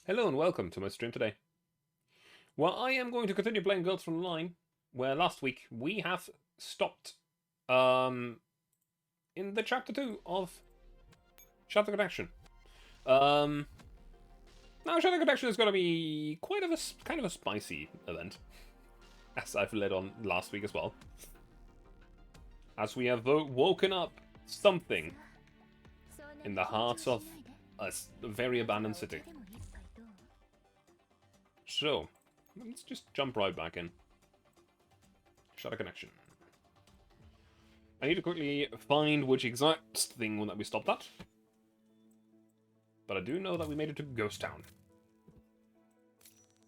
Hello and welcome to my stream today. Well, I am going to continue playing Girls from Line, where last week we have stopped in the chapter 2 of Shadow Connection. Now Shadow Connection is going to be quite of a kind of a spicy event, as I've led on last week as well. As we have woken up something in the heart of a very abandoned city. So, let's just jump right back in. Shadow Connection. I need to quickly find which exact thing that we stopped at. But I do know that we made it to Ghost Town.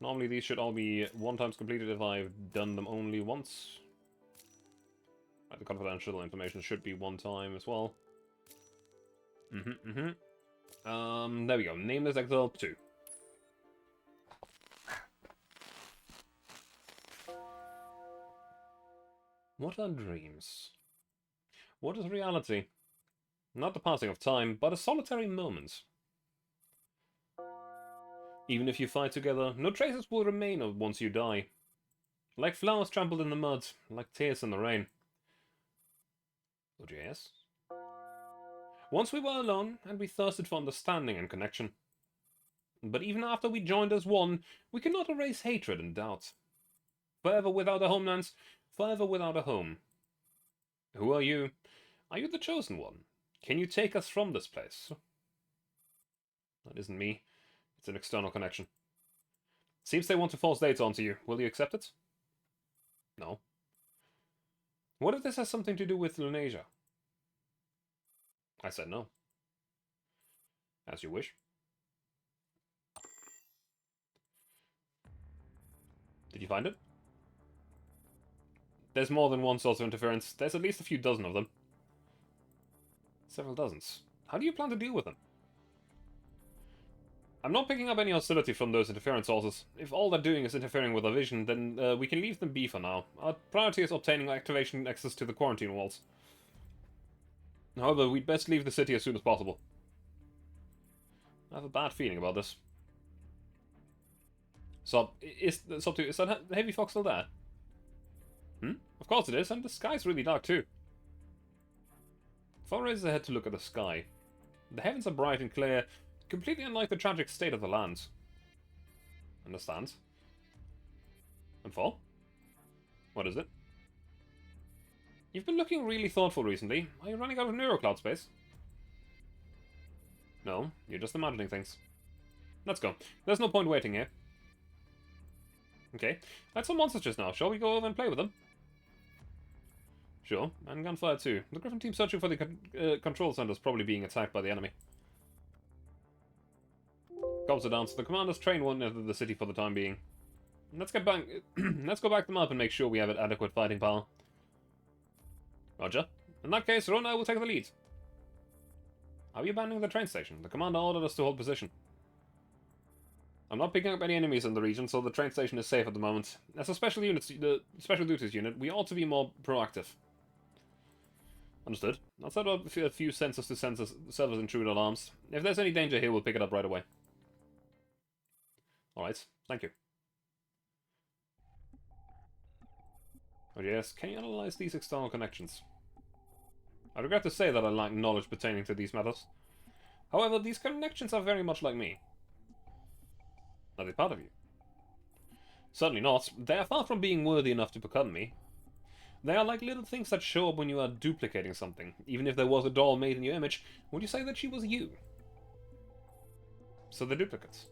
Normally these should all be one times completed if I've done them only once. Right, the confidential information should be one time as well. There we go. Nameless Exile 2. What are dreams? What is reality? Not the passing of time, but a solitary moment. Even if you fight together, no traces will remain of once you die. Like flowers trampled in the mud, like tears in the rain. OJS? Once we were alone, and we thirsted for understanding and connection. But even after we joined as one, we cannot erase hatred and doubt. Forever without a homeland, forever without a home. Who are you? Are you the chosen one? Can you take us from this place? That isn't me. It's an external connection. Seems they want to force data onto you. Will you accept it? No. What if this has something to do with Lunasia? I said no. As you wish. Did you find it? There's more than one source of interference. There's at least a few dozen of them. Several dozens. How do you plan to deal with them? I'm not picking up any hostility from those interference sources. If all they're doing is interfering with our vision, then we can leave them be for now. Our priority is obtaining activation access to the quarantine walls. However, we'd best leave the city as soon as possible. I have a bad feeling about this. Is that Heavy Fox still there? Of course it is, and the sky's really dark too. Phone raises her head to look at the sky. The heavens are bright and clear, completely unlike the tragic state of the land. Understand. And for? What is it? You've been looking really thoughtful recently. Are you running out of neurocloud space? No, you're just imagining things. Let's go. There's no point waiting here. Okay, that's some monsters just now. Shall we go over and play with them? Sure, and gunfire too. The Griffin team searching for the control centers probably being attacked by the enemy. Comms are down, so the commanders train won't enter the city for the time being. Let's get back. Let's go back them up and make sure we have adequate fighting power. Roger. In that case, Rona will take the lead. Are we abandoning the train station? The commander ordered us to hold position. I'm not picking up any enemies in the region, so the train station is safe at the moment. As a special duties unit, we ought to be more proactive. Understood. I'll set up a few sensors to servers intrude alarms. If there's any danger here, we'll pick it up right away. Alright, thank you. Oh yes, can you analyze these external connections? I regret to say that I lack knowledge pertaining to these matters. However, these connections are very much like me. Are they part of you? Certainly not. They are far from being worthy enough to become me. They are like little things that show up when you are duplicating something. Even if there was a doll made in your image, would you say that she was you? So they're duplicates.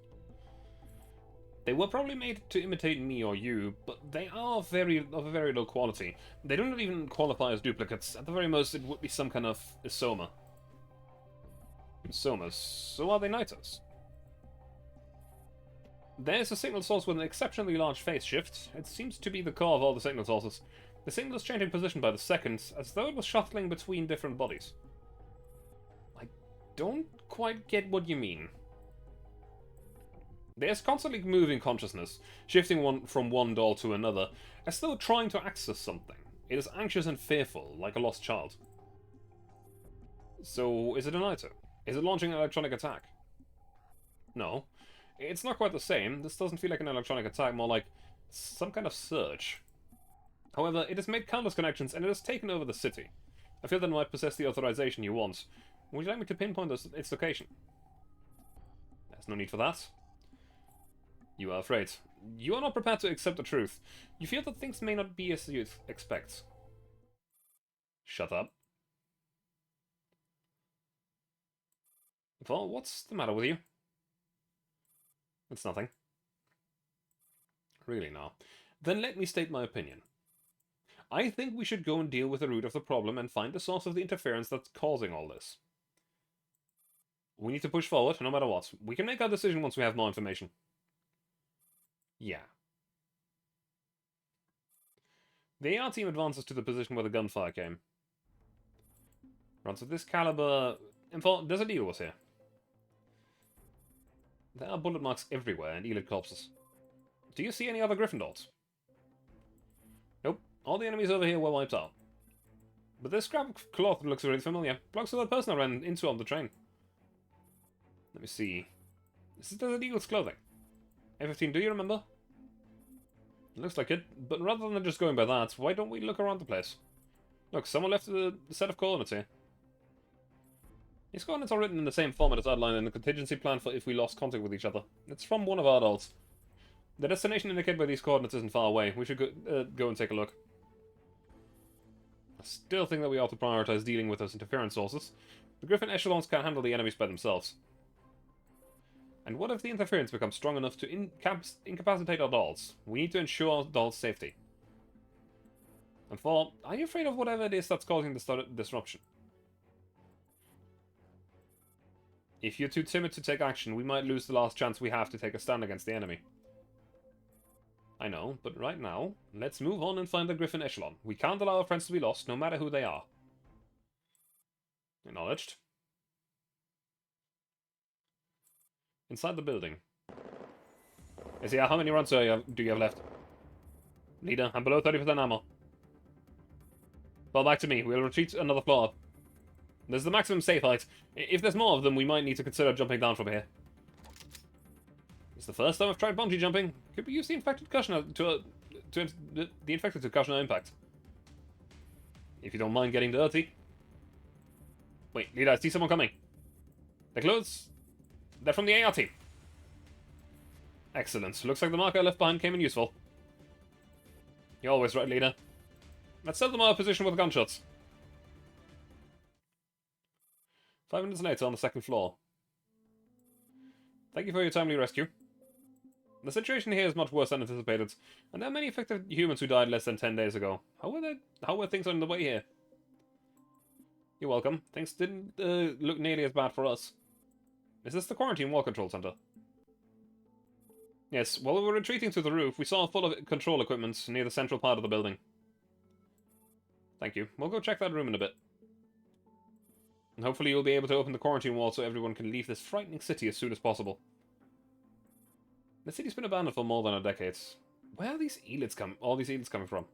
They were probably made to imitate me or you, but they are of a very low quality. They do not even qualify as duplicates. At the very most, it would be some kind of isoma. Isomas. So are they Nitos? There's a signal source with an exceptionally large phase shift. It seems to be the core of all the signal sources. The signal is changing position by the second, as though it was shuttling between different bodies. I don't quite get what you mean. There's constantly moving consciousness, shifting from one doll to another, as though trying to access something. It is anxious and fearful, like a lost child. So, is it a Naito? Is it launching an electronic attack? No. It's not quite the same. This doesn't feel like an electronic attack, more like some kind of surge. However, it has made countless connections, and it has taken over the city. I feel that it might possess the authorization you want. Would you like me to pinpoint its location? There's no need for that. You are afraid. You are not prepared to accept the truth. You feel that things may not be as you expect. Shut up. Well, what's the matter with you? It's nothing. Really now. Then let me state my opinion. I think we should go and deal with the root of the problem and find the source of the interference that's causing all this. We need to push forward, no matter what. We can make our decision once we have more information. Yeah. The AR team advances to the position where the gunfire came. Runs of this caliber... There's a deal was here. There are bullet marks everywhere and elite corpses. Do you see any other Gryffindors? Nope. All the enemies over here were wiped out. But this scrap of cloth looks really familiar. Belongs to that person I ran into on the train. Let me see. This is Desert Eagle's clothing. A15, do you remember? It looks like it, but rather than just going by that, why don't we look around the place? Look, someone left a set of coordinates here. These coordinates are written in the same format as outlined in the contingency plan for if we lost contact with each other. It's from one of our adults. The destination indicated by these coordinates isn't far away. We should go and take a look. I still think that we ought to prioritize dealing with those interference sources. The Griffin echelons can't handle the enemies by themselves. And what if the interference becomes strong enough to incapacitate our dolls? We need to ensure our dolls' safety. And 4, are you afraid of whatever it is that's causing this disruption? If you're too timid to take action, we might lose the last chance we have to take a stand against the enemy. I know, but right now, let's move on and find the Griffin echelon. We can't allow our friends to be lost, no matter who they are. Acknowledged. Inside the building. How many rounds do you have left? Leader, I'm below 30% ammo. Fall back to me. We'll retreat another floor up. There's the maximum safe height. If there's more of them, we might need to consider jumping down from here. It's the first time I've tried bungee jumping. Could we use the infected cushion the infected to cushion our impact? If you don't mind getting dirty. Wait, leader, I see someone coming. Their clothes... They're from the AR team. Excellent. Looks like the marker I left behind came in useful. You're always right, leader. Let's set them our position with gunshots. 5 minutes later on the second floor. Thank you for your timely rescue. The situation here is much worse than anticipated, and there are many affected humans who died less than 10 days ago. How were things on the way here? You're welcome. Things didn't look nearly as bad for us. Is this the quarantine wall control center? Yes, while we were retreating to the roof, we saw full of control equipment near the central part of the building. Thank you. We'll go check that room in a bit. And hopefully you'll be able to open the quarantine wall so everyone can leave this frightening city as soon as possible. The city's been abandoned for more than a decade. Where are these all these elites coming from?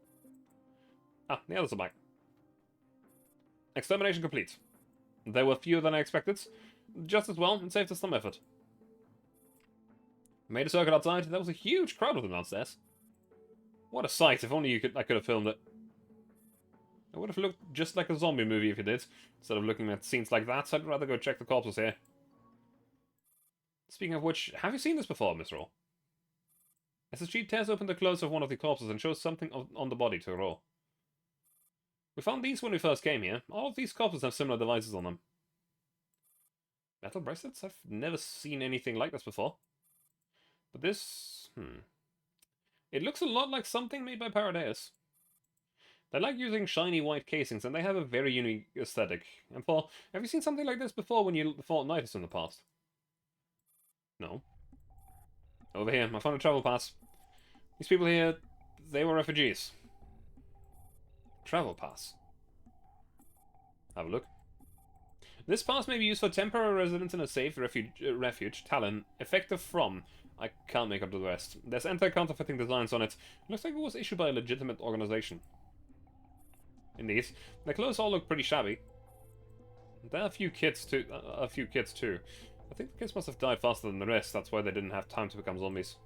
Ah, the others are back. Extermination complete. There were fewer than I expected. Just as well, it saved us some effort. Made a circuit outside. There was a huge crowd of them downstairs. What a sight, if only I could have filmed it. It would have looked just like a zombie movie if you did. Instead of looking at scenes like that, I'd rather go check the corpses here. Speaking of which, have you seen this before, Miss Raw? SSG tears open the clothes of one of the corpses and shows something on the body to Raw. We found these when we first came here. All of these corpses have similar devices on them. Metal bracelets? I've never seen anything like this before. But this... It looks a lot like something made by Paradeus. They like using shiny white casings, and they have a very unique aesthetic. And Paul, have you seen something like this before when you fought Nidus in the past? No. Over here, I found a travel pass. These people here, they were refugees. Travel pass. Have a look. This pass may be used for temporary residence in a safe refuge, Talon, effective from... I can't make up the rest. There's anti-counterfeiting designs on it. Looks like it was issued by a legitimate organization. Indeed. The clothes all look pretty shabby. There are a few kids too. I think the kids must have died faster than the rest, that's why they didn't have time to become zombies.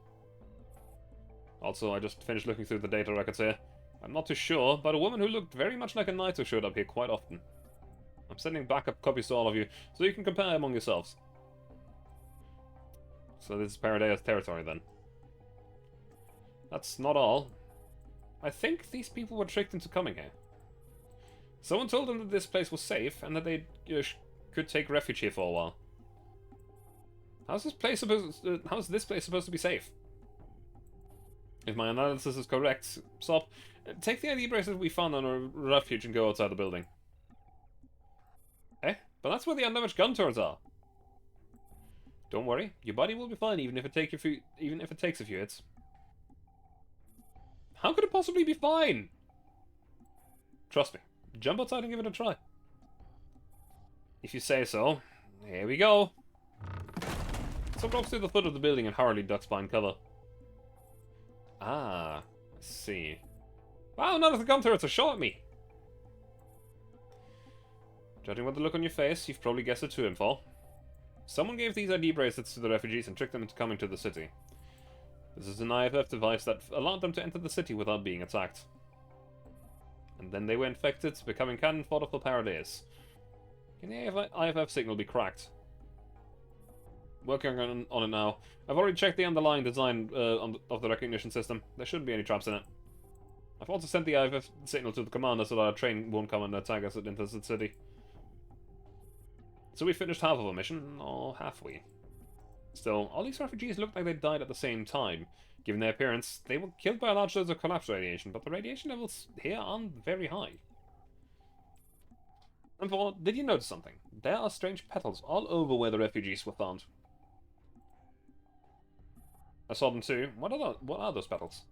Also, I just finished looking through the data records here. I'm not too sure, but a woman who looked very much like a Naito showed up here quite often. I'm sending backup copies to all of you, so you can compare among yourselves. So this is Paradise territory then. That's not all. I think these people were tricked into coming here. Someone told them that this place was safe, and that they could take refuge here for a while. How's this place supposed to be safe? If my analysis is correct, Sop, take the ID bracelet we found on a refuge and go outside the building. Eh? But that's where the undamaged gun turrets are. Don't worry, your body will be fine even if it takes a few hits. How could it possibly be fine? Trust me, jump outside and give it a try. If you say so. Here we go. Some walks to the foot of the building and hurriedly ducks behind cover. Ah, I see. Wow, none of the gun turrets are shot at me. Judging by the look on your face, you've probably guessed it too, Info. Someone gave these ID bracelets to the refugees and tricked them into coming to the city. This is an IFF device that allowed them to enter the city without being attacked. And then they were infected, becoming cannon fodder for Paradise. Can the IFF signal be cracked? Working on it now. I've already checked the underlying design of the recognition system. There shouldn't be any traps in it. I've also sent the IFF signal to the commander so that our train won't come and attack us into the city. So we finished half of our mission, or have we? Still, all these refugees looked like they died at the same time. Given their appearance, they were killed by a large dose of collapse radiation, but the radiation levels here aren't very high. And did you notice something? There are strange petals all over where the refugees were found. I saw them too. What are those petals?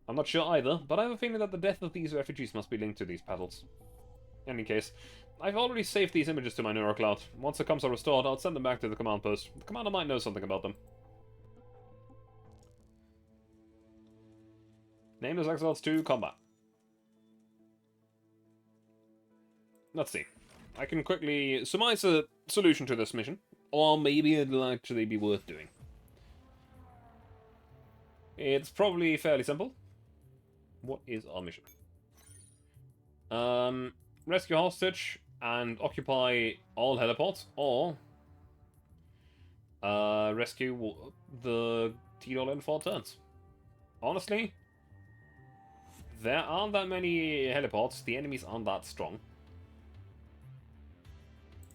I'm not sure either, but I have a feeling that the death of these refugees must be linked to these petals. In any case, I've already saved these images to my neurocloud. Once the comms are restored, I'll send them back to the command post. The commander might know something about them. Nameless Exiles 2 Combat. Let's see. I can quickly surmise a solution to this mission, or maybe it'll actually be worth doing. It's probably fairly simple. What is our mission? Rescue hostage and occupy all heliports, or rescue the T-Doll in 4 turns. Honestly, there aren't that many heliports. The enemies aren't that strong.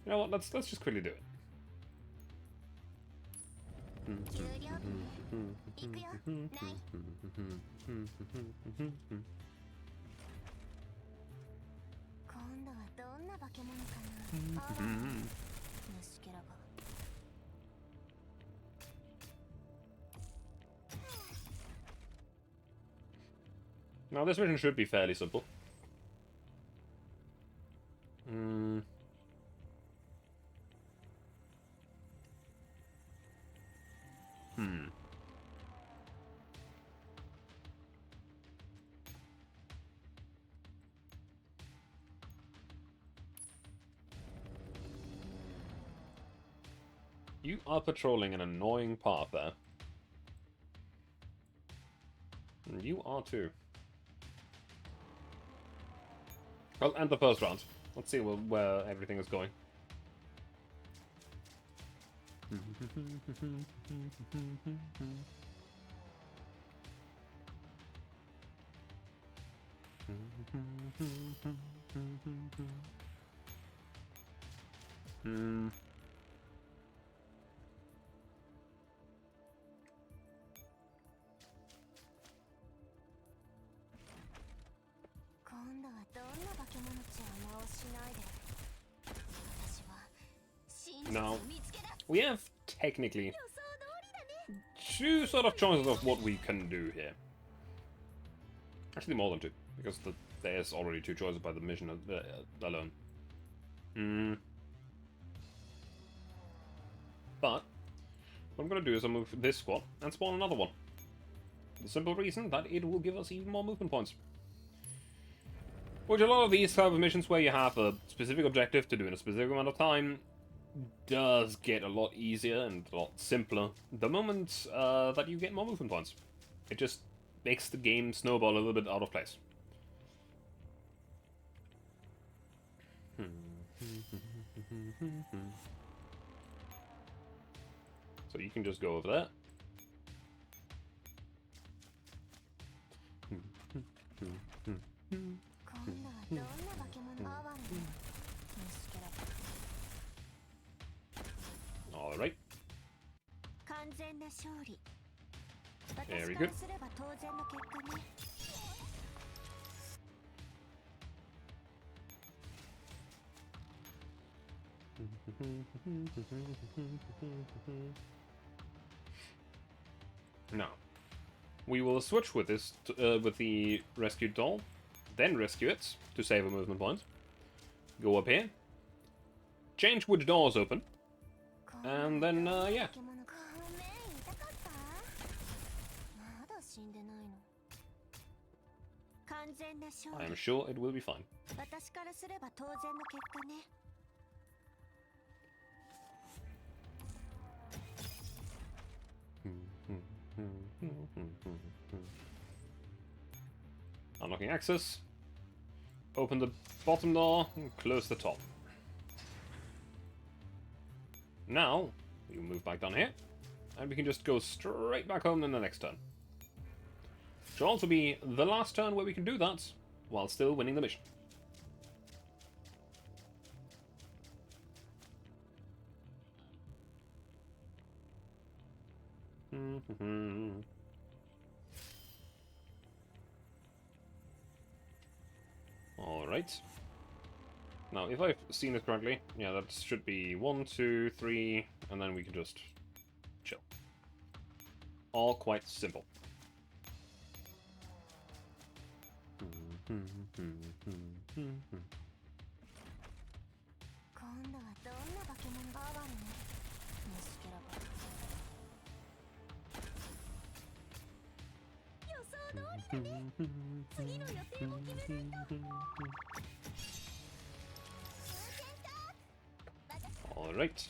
You know what? Let's just quickly do it. Now this mission should be fairly simple. You are patrolling an annoying path there. And you are too. Well, end the first round. Let's see where everything is going. Now, we have technically two sort of choices of what we can do here. Actually, more than two, because there's already two choices by the mission alone. But what I'm going to do is I'll move this squad and spawn another one. The simple reason that it will give us even more movement points. Which a lot of these type of missions where you have a specific objective to do in a specific amount of time does get a lot easier and a lot simpler the moment that you get more movement points. It just makes the game snowball a little bit out of place. So you can just go over there. Alright. Very good. Now, we will switch with this with the rescued doll, then rescue it to save a movement point. Go up here, change which doors open, and then yeah. I am sure it will be fine. Unlocking access. Open the bottom door and close the top. Now, you move back down here, and we can just go straight back home in the next turn. Should also be the last turn where we can do that, while still winning the mission. Alright. Now, if I've seen it correctly, yeah, that should be 1, 2, 3, and then we can just chill. All quite simple. All right.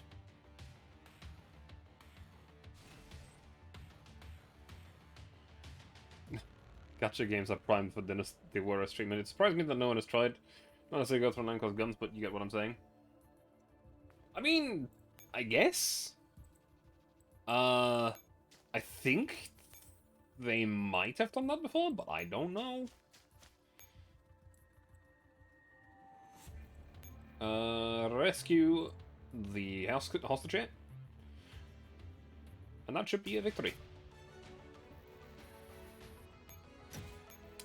Gacha games are primed for the worst treatment. It surprised me that no one has tried. Not necessarily go through Frontline guns, but you get what I'm saying. I mean, I guess. I think they might have done that before, but I don't know. Rescue the hostage here. And that should be a victory.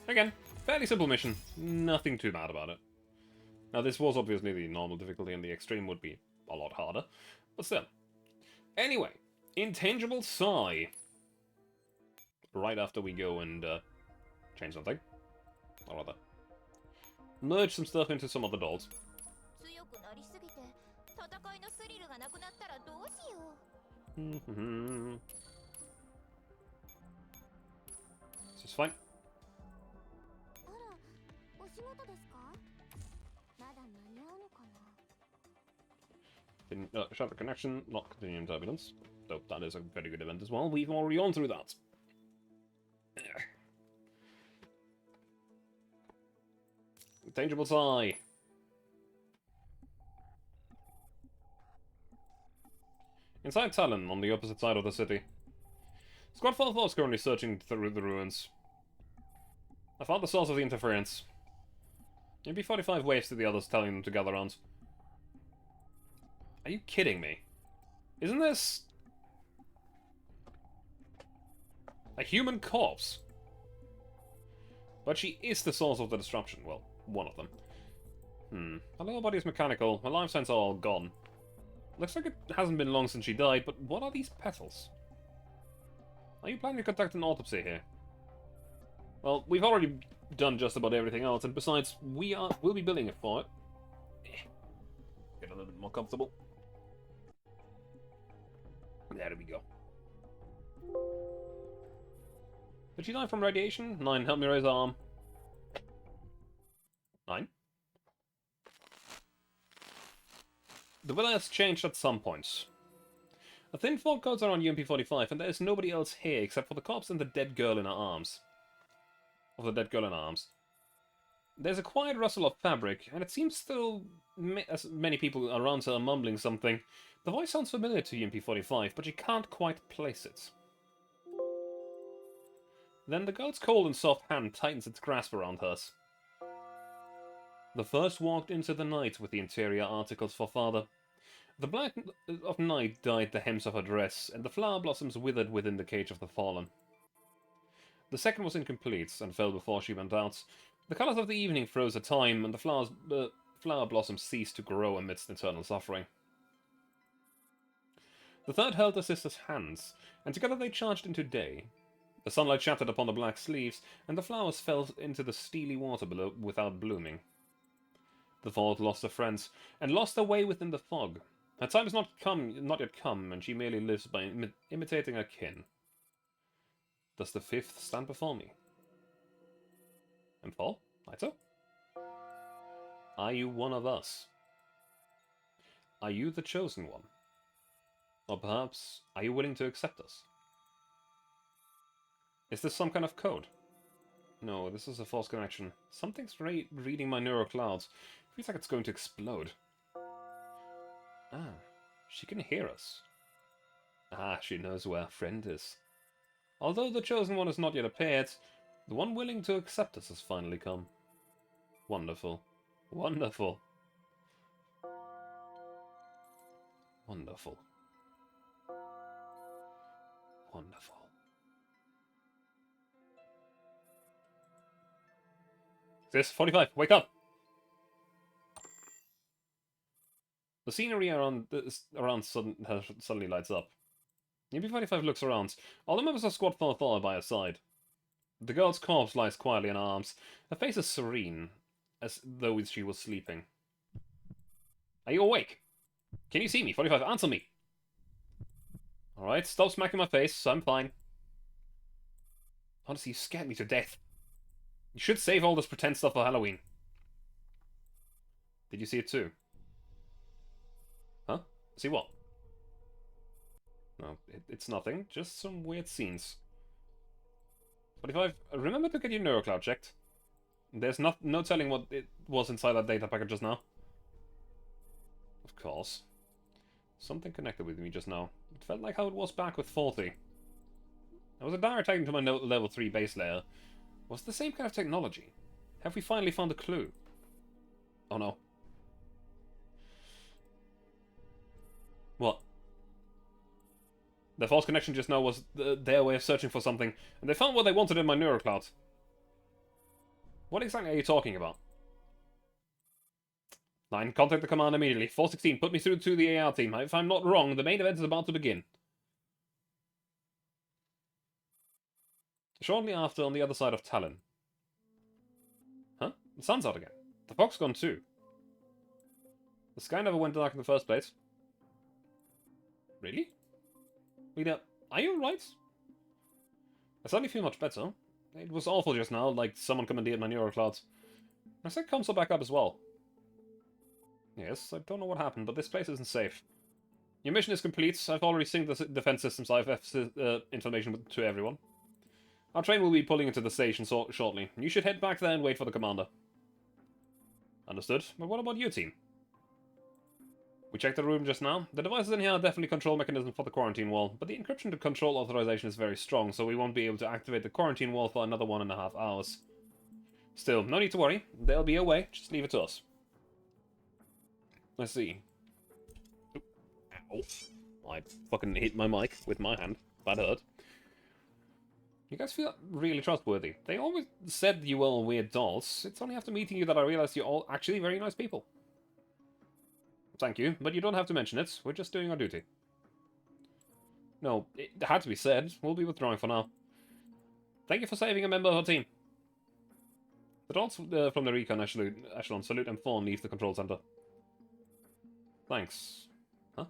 Again, fairly simple mission. Nothing too bad about it. Now, this was obviously the normal difficulty, and the extreme would be a lot harder. But still. Anyway, Intangible Sigh. Right after we go and change something. Or rather, merge some stuff into some other dolls. This is fine. Shut the connection, not continuing turbulence. Though that is a very good event as well. We've already gone through that. Intangible Sigh. Inside Talon, on the opposite side of the city. Squad 4 is currently searching through the ruins. I found the source of the interference. Maybe 45 waves to the others telling them to gather around. Are you kidding me? Isn't this a human corpse? But she is the source of the disruption. Well, one of them. Her lower body is mechanical. Her life signs are all gone. Looks like it hasn't been long since she died, but what are these petals? Are you planning to conduct an autopsy here? Well, we've already done just about everything else, and besides, we'll be billing it for it. Get a little bit more comfortable. There we go. Did she die from radiation? 9, help me raise arm. 9? The weather has changed at some points. A thin fog coats around UMP-45, and there is nobody else here except for the corpse and the dead girl in her arms. There's a quiet rustle of fabric, and it seems still as many people around her are mumbling something. The voice sounds familiar to UMP-45, but she can't quite place it. Then the girl's cold and soft hand tightens its grasp around hers. The first walked into the night with the interior articles for father. The black of night dyed the hems of her dress, and the flower blossoms withered within the cage of the fallen. The second was incomplete, and fell before she went out. The colours of the evening froze her time, and the flower blossoms ceased to grow amidst eternal suffering. The third held her sister's hands, and together they charged into day. The sunlight shattered upon the black sleeves, and the flowers fell into the steely water below without blooming. The fourth lost her friends, and lost her way within the fog. Her time has not yet come, and she merely lives by imitating her kin. Does the fifth stand before me? And Paul, Naito? Are you one of us? Are you the chosen one? Or perhaps, are you willing to accept us? Is this some kind of code? No, this is a false connection. Something's reading my neural clouds. Feels like it's going to explode. Ah, she can hear us. Ah, she knows where our friend is. Although the chosen one has not yet appeared, the one willing to accept us has finally come. Wonderful. Wonderful. Wonderful. Wonderful. Sis, 45, wake up! The scenery around suddenly lights up. UB-45 looks around. All the members of Squad 4 are by her side. The girl's corpse lies quietly in her arms. Her face is serene, as though she was sleeping. Are you awake? Can you see me? 45, answer me! Alright, stop smacking my face. I'm fine. Honestly, you scared me to death. You should save all this pretend stuff for Halloween. Did you see it too? Huh? See what? No, it's nothing. Just some weird scenes. 45, remember to get your neurocloud checked. There's no telling what it was inside that data packet just now. Of course. Something connected with me just now. It felt like how it was back with 40. There was a direct tagging to my level 3 base layer. Was it the same kind of technology? Have we finally found a clue? Oh no. What? The false connection just now was their way of searching for something, and they found what they wanted in my neurocloud. What exactly are you talking about? 9, contact the command immediately. 416, put me through to the AR team. If I'm not wrong, the main event is about to begin. Shortly after, on the other side of Talon. Huh? The sun's out again. The fog's gone too. The sky never went dark in the first place. Really? Leader, are you alright? I suddenly feel much better. It was awful just now, like someone commandeered my neuroclouds. My sick comms are back up as well. Yes, I don't know what happened, but this place isn't safe. Your mission is complete. I've already synced the defense system's IFF information to everyone. Our train will be pulling into the station shortly. You should head back there and wait for the commander. Understood. But what about your team? We checked the room just now. The devices in here are definitely control mechanism for the quarantine wall, but the encryption to control authorization is very strong, so we won't be able to activate the quarantine wall for another 1.5 hours. Still, no need to worry. They'll be away. Just leave it to us. Let's see. Ow. I fucking hit my mic with my hand. That hurt. You guys feel really trustworthy. They always said you were all weird dolls. It's only after meeting you that I realized you're all actually very nice people. Thank you, but you don't have to mention it. We're just doing our duty. No, it had to be said. We'll be withdrawing for now. Thank you for saving a member of our team. The dolls from the recon echelon salute and fawn leave the control center. Thanks. Huh?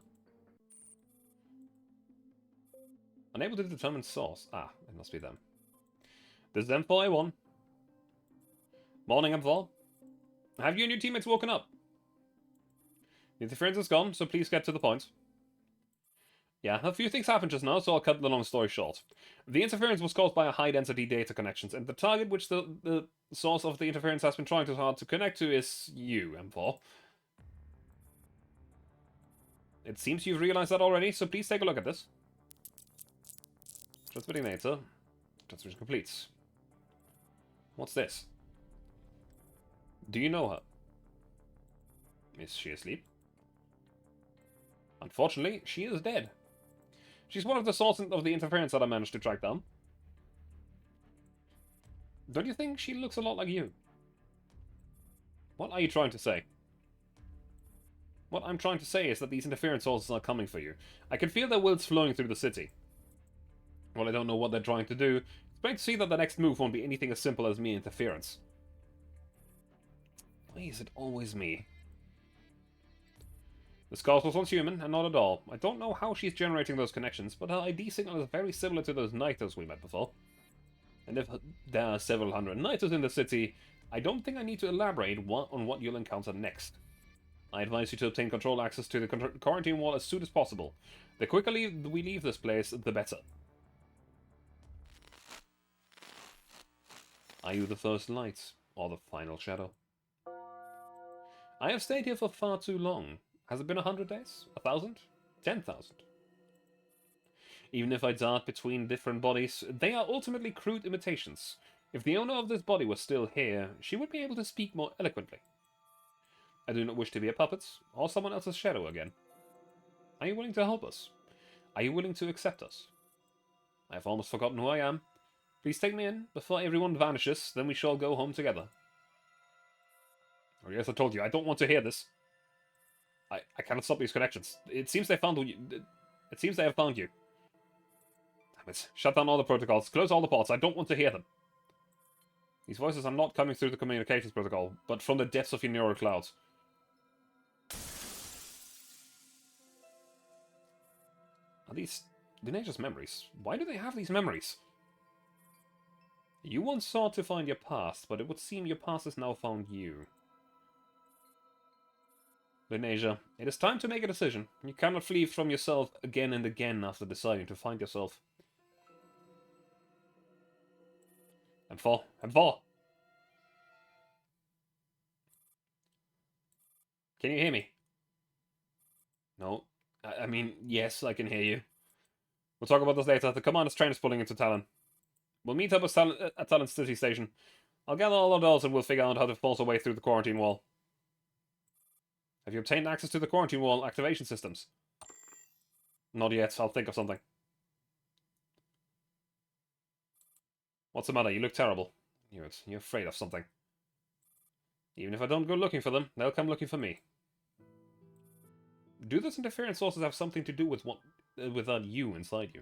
Unable to determine source. Ah, it must be them. This is M4A1. Morning, M4. Have you and your teammates woken up? The interference is gone, so please get to the point. Yeah, a few things happened just now, so I'll cut the long story short. The interference was caused by a high-density data connections, and the target which the source of the interference has been trying too hard to connect to is you, M4. It seems you've realized that already, so please take a look at this. Transmitting data. Transmission complete. What's this? Do you know her? Is she asleep? Unfortunately, she is dead. She's one of the sources of the interference that I managed to track down. Don't you think she looks a lot like you? What are you trying to say? What I'm trying to say is that these interference sources are coming for you. I can feel their wills flowing through the city. Well, I don't know what they're trying to do. It's plain to see that the next move won't be anything as simple as mere interference. Why is it always me? The Scout was once human, and not at all. I don't know how she's generating those connections, but her ID signal is very similar to those Nitos we met before. And if there are several hundred Nitos in the city, I don't think I need to elaborate on what you'll encounter next. I advise you to obtain control access to the quarantine wall as soon as possible. The quicker we leave this place, the better. Are you the first light, or the final shadow? I have stayed here for far too long. Has it been 100 days? 1,000? 10,000? Even if I dart between different bodies, they are ultimately crude imitations. If the owner of this body was still here, she would be able to speak more eloquently. I do not wish to be a puppet, or someone else's shadow again. Are you willing to help us? Are you willing to accept us? I have almost forgotten who I am. Please take me in, before everyone vanishes, then we shall go home together. Oh yes, I told you, I don't want to hear this. I cannot stop these connections. It seems they found you. It seems they have found you. Damn it. Shut down all the protocols. Close all the ports. I don't want to hear them. These voices are not coming through the communications protocol, but from the depths of your neural clouds. Are these Dineja's memories? Why do they have these memories? You once sought to find your past, but it would seem your past has now found you. Dineja, it is time to make a decision. You cannot flee from yourself again and again after deciding to find yourself. And fall. Can you hear me? No. I mean, yes, I can hear you. We'll talk about this later. The commander's train is pulling into Talon. We'll meet up at Talon City Station. I'll gather all adults and we'll figure out how to force our way through the quarantine wall. Have you obtained access to the quarantine wall activation systems? Not yet. I'll think of something. What's the matter? You look terrible. You're afraid of something. Even if I don't go looking for them, they'll come looking for me. Do those interference sources have something to do with that you inside you?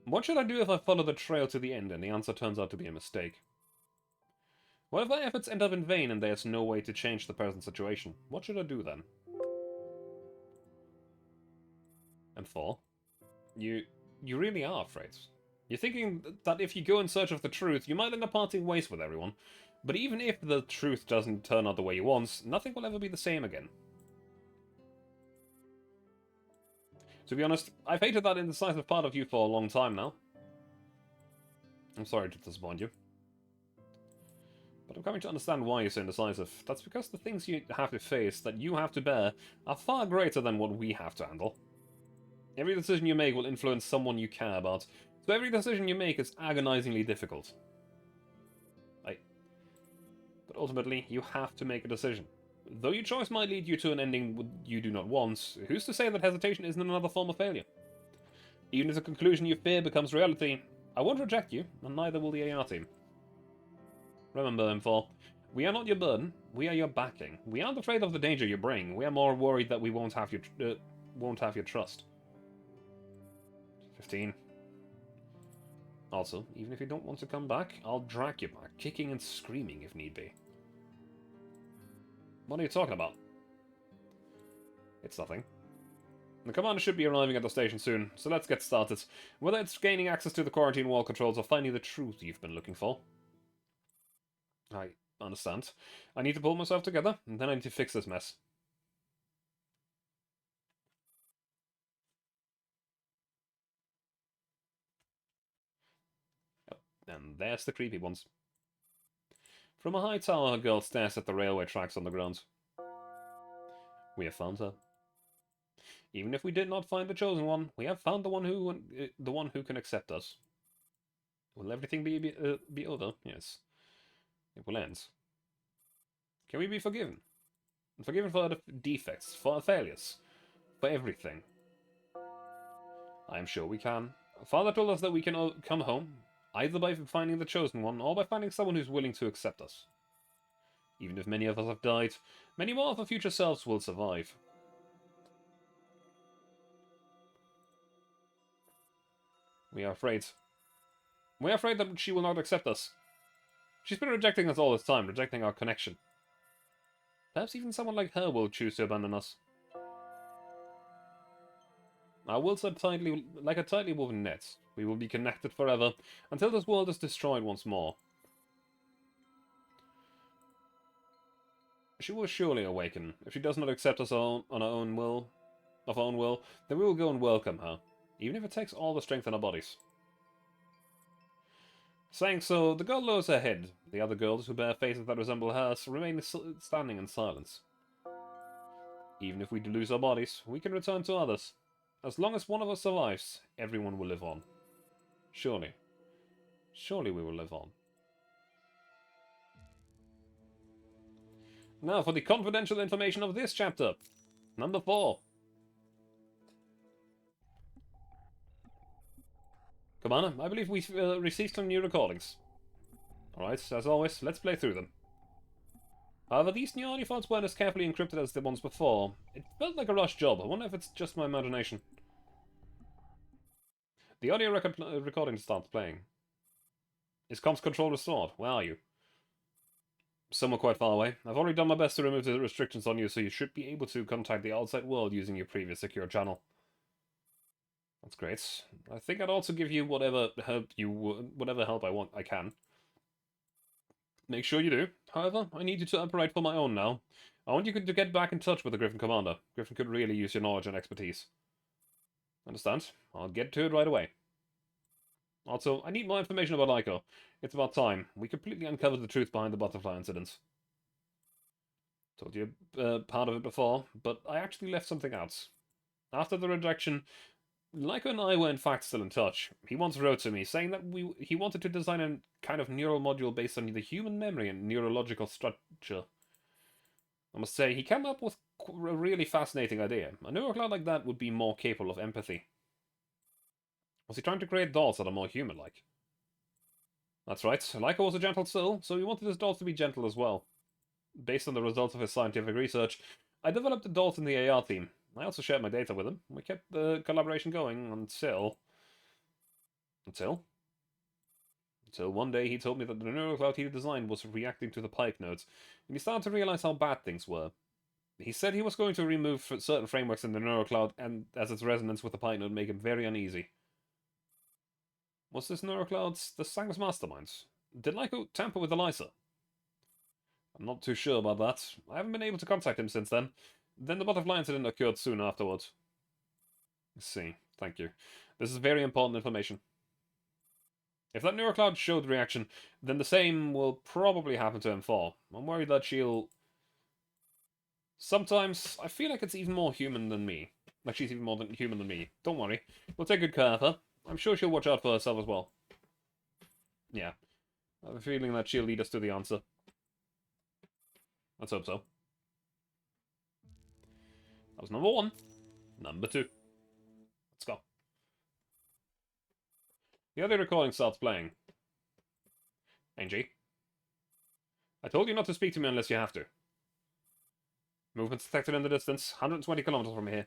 What should I do if I follow the trail to the end and the answer turns out to be a mistake? What if my efforts end up in vain and there's no way to change the present situation? What should I do then? And 4. You really are afraid. You're thinking that if you go in search of the truth, you might end up parting ways with everyone. But even if the truth doesn't turn out the way you want, nothing will ever be the same again. To be honest, I've hated that indecisive part of you for a long time now. I'm sorry to disappoint you. But I'm coming to understand why you're so indecisive. That's because the things you have to face, that you have to bear, are far greater than what we have to handle. Every decision you make will influence someone you care about, so every decision you make is agonizingly difficult. But ultimately, you have to make a decision. Though your choice might lead you to an ending you do not want, who's to say that hesitation isn't another form of failure? Even if the conclusion you fear becomes reality, I won't reject you, and neither will the AR team. Remember, M4, we are not your burden, we are your backing. We aren't afraid of the danger you bring, we are more worried that we won't have your trust. 15. Also, even if you don't want to come back, I'll drag you back, kicking and screaming if need be. What are you talking about? It's nothing. The commander should be arriving at the station soon, so let's get started. Whether it's gaining access to the quarantine wall controls or finding the truth you've been looking for. I Understand. I need to pull myself together, and then I need to fix this mess. Yep. And there's the creepy ones. From a high tower, a girl stares at the railway tracks on the ground. We have found her. Even if we did not find the chosen one, we have found the one who can accept us. Will everything be over? Yes. It will end. Can we be forgiven? Forgiven for our defects, for our failures, for everything. I am sure we can. Father told us that we can come home, either by finding the chosen one, or by finding someone who's willing to accept us. Even if many of us have died, many more of our future selves will survive. We are afraid. We are afraid that she will not accept us. She's been rejecting us all this time, rejecting our connection. Perhaps even someone like her will choose to abandon us. Our worlds are like a tightly woven net. We will be connected forever, until this world is destroyed once more. She will surely awaken. If she does not accept us of her own will, then we will go and welcome her, even if it takes all the strength in our bodies. Saying so, the girl lowers her head. The other girls, who bear faces that resemble hers, remain standing in silence. Even if we lose our bodies, we can return to others. As long as one of us survives, everyone will live on. Surely. Surely we will live on. Now for the confidential information of this chapter. Number 4. Commander, I believe we've received some new recordings. Alright, as always, let's play through them. However, these new audio files weren't as carefully encrypted as the ones before. It felt like a rushed job. I wonder if it's just my imagination. The audio recording starts playing. Is comms control restored? Where are you? Somewhere quite far away. I've already done my best to remove the restrictions on you, so you should be able to contact the outside world using your previous secure channel. That's great. I think I'd also give you whatever help I can. Make sure you do. However, I need you to operate for my own now. I want you to get back in touch with the Griffin Commander. Griffin could really use your knowledge and expertise. Understand? I'll get to it right away. Also, I need more information about Ico. It's about time. We completely uncovered the truth behind the butterfly incident. Told you part of it before, but I actually left something out. After the rejection, Lyko and I were in fact still in touch. He once wrote to me, saying that he wanted to design a kind of neural module based on the human memory and neurological structure. I must say, he came up with a really fascinating idea. A neurocloud like that would be more capable of empathy. Was he trying to create dolls that are more human-like? That's right, Lyko was a gentle soul, so he wanted his dolls to be gentle as well. Based on the results of his scientific research, I developed the dolls in the AR team. I also shared my data with him. We kept the collaboration going until one day he told me that the neurocloud he designed was reacting to the pike nodes, and he started to realize how bad things were. He said he was going to remove certain frameworks in the neurocloud, and as its resonance with the pike node made him very uneasy. Was this neurocloud the Sangus mastermind? Did Lyko tamper with Elisa? I'm not too sure about that. I haven't been able to contact him since then. Then the butterfly incident occurred soon afterwards. I see. Thank you. This is very important information. If that neurocloud showed reaction, then the same will probably happen to M4. I'm worried that she'll... Sometimes, I feel like it's even more human than me. Like she's even more human than me. Don't worry. We'll take good care of her. I'm sure she'll watch out for herself as well. Yeah. I have a feeling that she'll lead us to the answer. Let's hope so. That was number 1. Number 2. Let's go. The other recording starts playing. Angie. I told you not to speak to me unless you have to. Movements detected in the distance, 120 kilometers from here.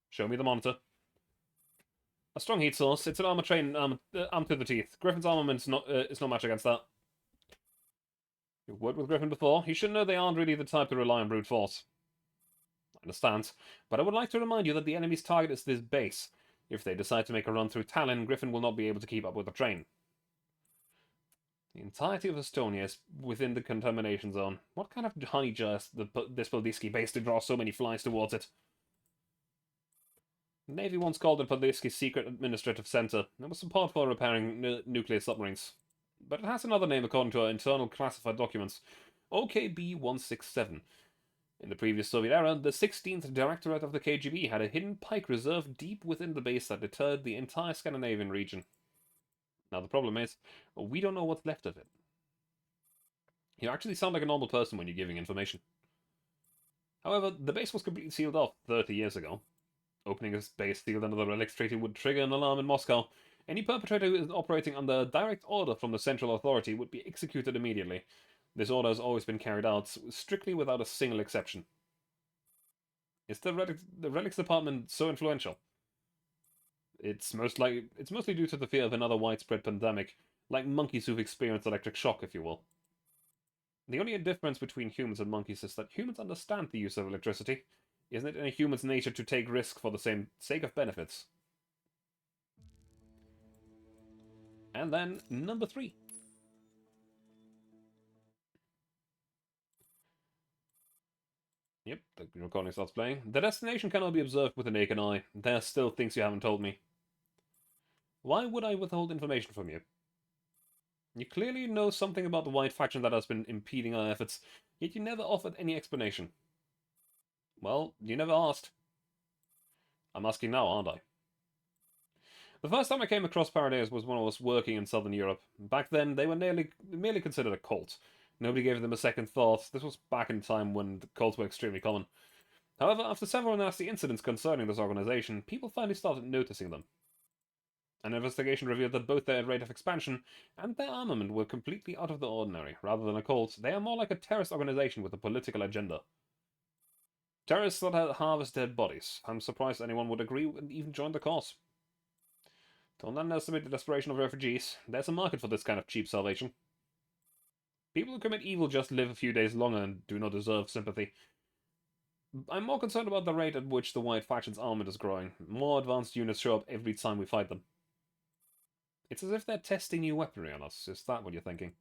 Show me the monitor. A strong heat source. It's an armor train armed to the teeth. Griffin's armament is no match against that. You've worked with Griffin before. You should know they aren't really the type to rely on brute force. I understand, but I would like to remind you that the enemy's target is this base. If they decide to make a run through Tallinn, Griffin will not be able to keep up with the train. The entirety of Estonia is within the contamination zone. What kind of honey jar is this Podilsky base to draw so many flies towards it? The Navy once called it Podilsky's secret administrative center. It was support for repairing nuclear submarines. But it has another name according to our internal classified documents. OKB-167. In the previous Soviet era, the 16th Directorate of the KGB had a hidden pike reserve deep within the base that deterred the entire Scandinavian region. Now the problem is, we don't know what's left of it. You actually sound like a normal person when you're giving information. However, the base was completely sealed off 30 years ago. Opening a base sealed under the Relics Treaty would trigger an alarm in Moscow. Any perpetrator who is operating under direct order from the central authority would be executed immediately. This order has always been carried out, strictly without a single exception. Is the Relics Department so influential? It's mostly due to the fear of another widespread pandemic, like monkeys who've experienced electric shock, if you will. The only difference between humans and monkeys is that humans understand the use of electricity. Isn't it in a human's nature to take risks for the same sake of benefits? And then, number 3. Yep, the recording starts playing. The destination cannot be observed with the naked eye. There are still things you haven't told me. Why would I withhold information from you? You clearly know something about the White Faction that has been impeding our efforts, yet you never offered any explanation. Well, you never asked. I'm asking now, aren't I? The first time I came across Paradise was when I was working in Southern Europe. Back then, they were merely considered a cult. Nobody gave them a second thought. This was back in time when the cults were extremely common. However, after several nasty incidents concerning this organization, people finally started noticing them. An investigation revealed that both their rate of expansion and their armament were completely out of the ordinary. Rather than a cult, they are more like a terrorist organization with a political agenda. Terrorists that harvest dead bodies. I'm surprised anyone would agree and even join the cause. Don't underestimate the desperation of refugees. There's a market for this kind of cheap salvation. People who commit evil just live a few days longer and do not deserve sympathy. I'm more concerned about the rate at which the White Faction's armament is growing. More advanced units show up every time we fight them. It's as if they're testing new weaponry on us. Is that what you're thinking?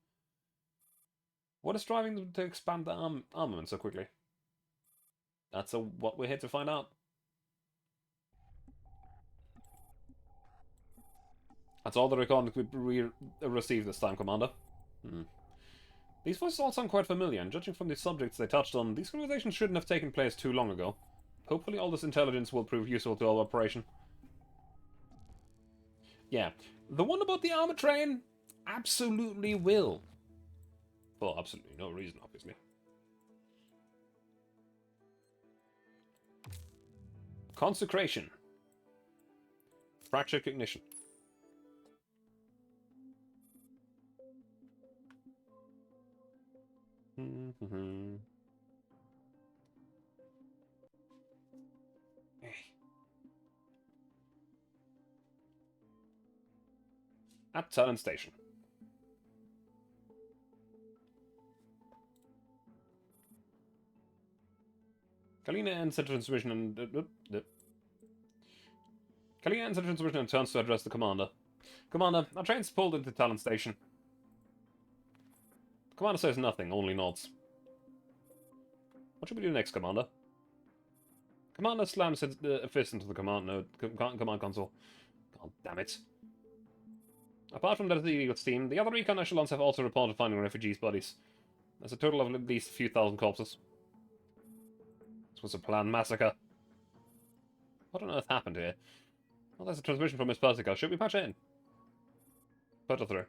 What is driving them to expand their armament so quickly? That's what we're here to find out. That's all the recordings we received this time, Commander. These voices all sound quite familiar, and judging from the subjects they touched on, these conversations shouldn't have taken place too long ago. Hopefully all this intelligence will prove useful to our operation. Yeah, the one about the armor train? Absolutely will. For absolutely no reason, obviously. Consecration. Fracture cognition. At Talent Station. Kalina ends the transmission and... Kalina ends the transmission and turns to address the commander. Commander, our train's pulled into Talent Station. The commander says nothing, only nods. What should we do next, Commander? Commander slams a fist into the command console. God damn it. Apart from the illegal team, the other recon echelons have also reported finding refugees' bodies. There's a total of at least a few thousand corpses. This was a planned massacre. What on earth happened here? Well, there's a transmission from Miss Persica. Should we patch it in? Put her through.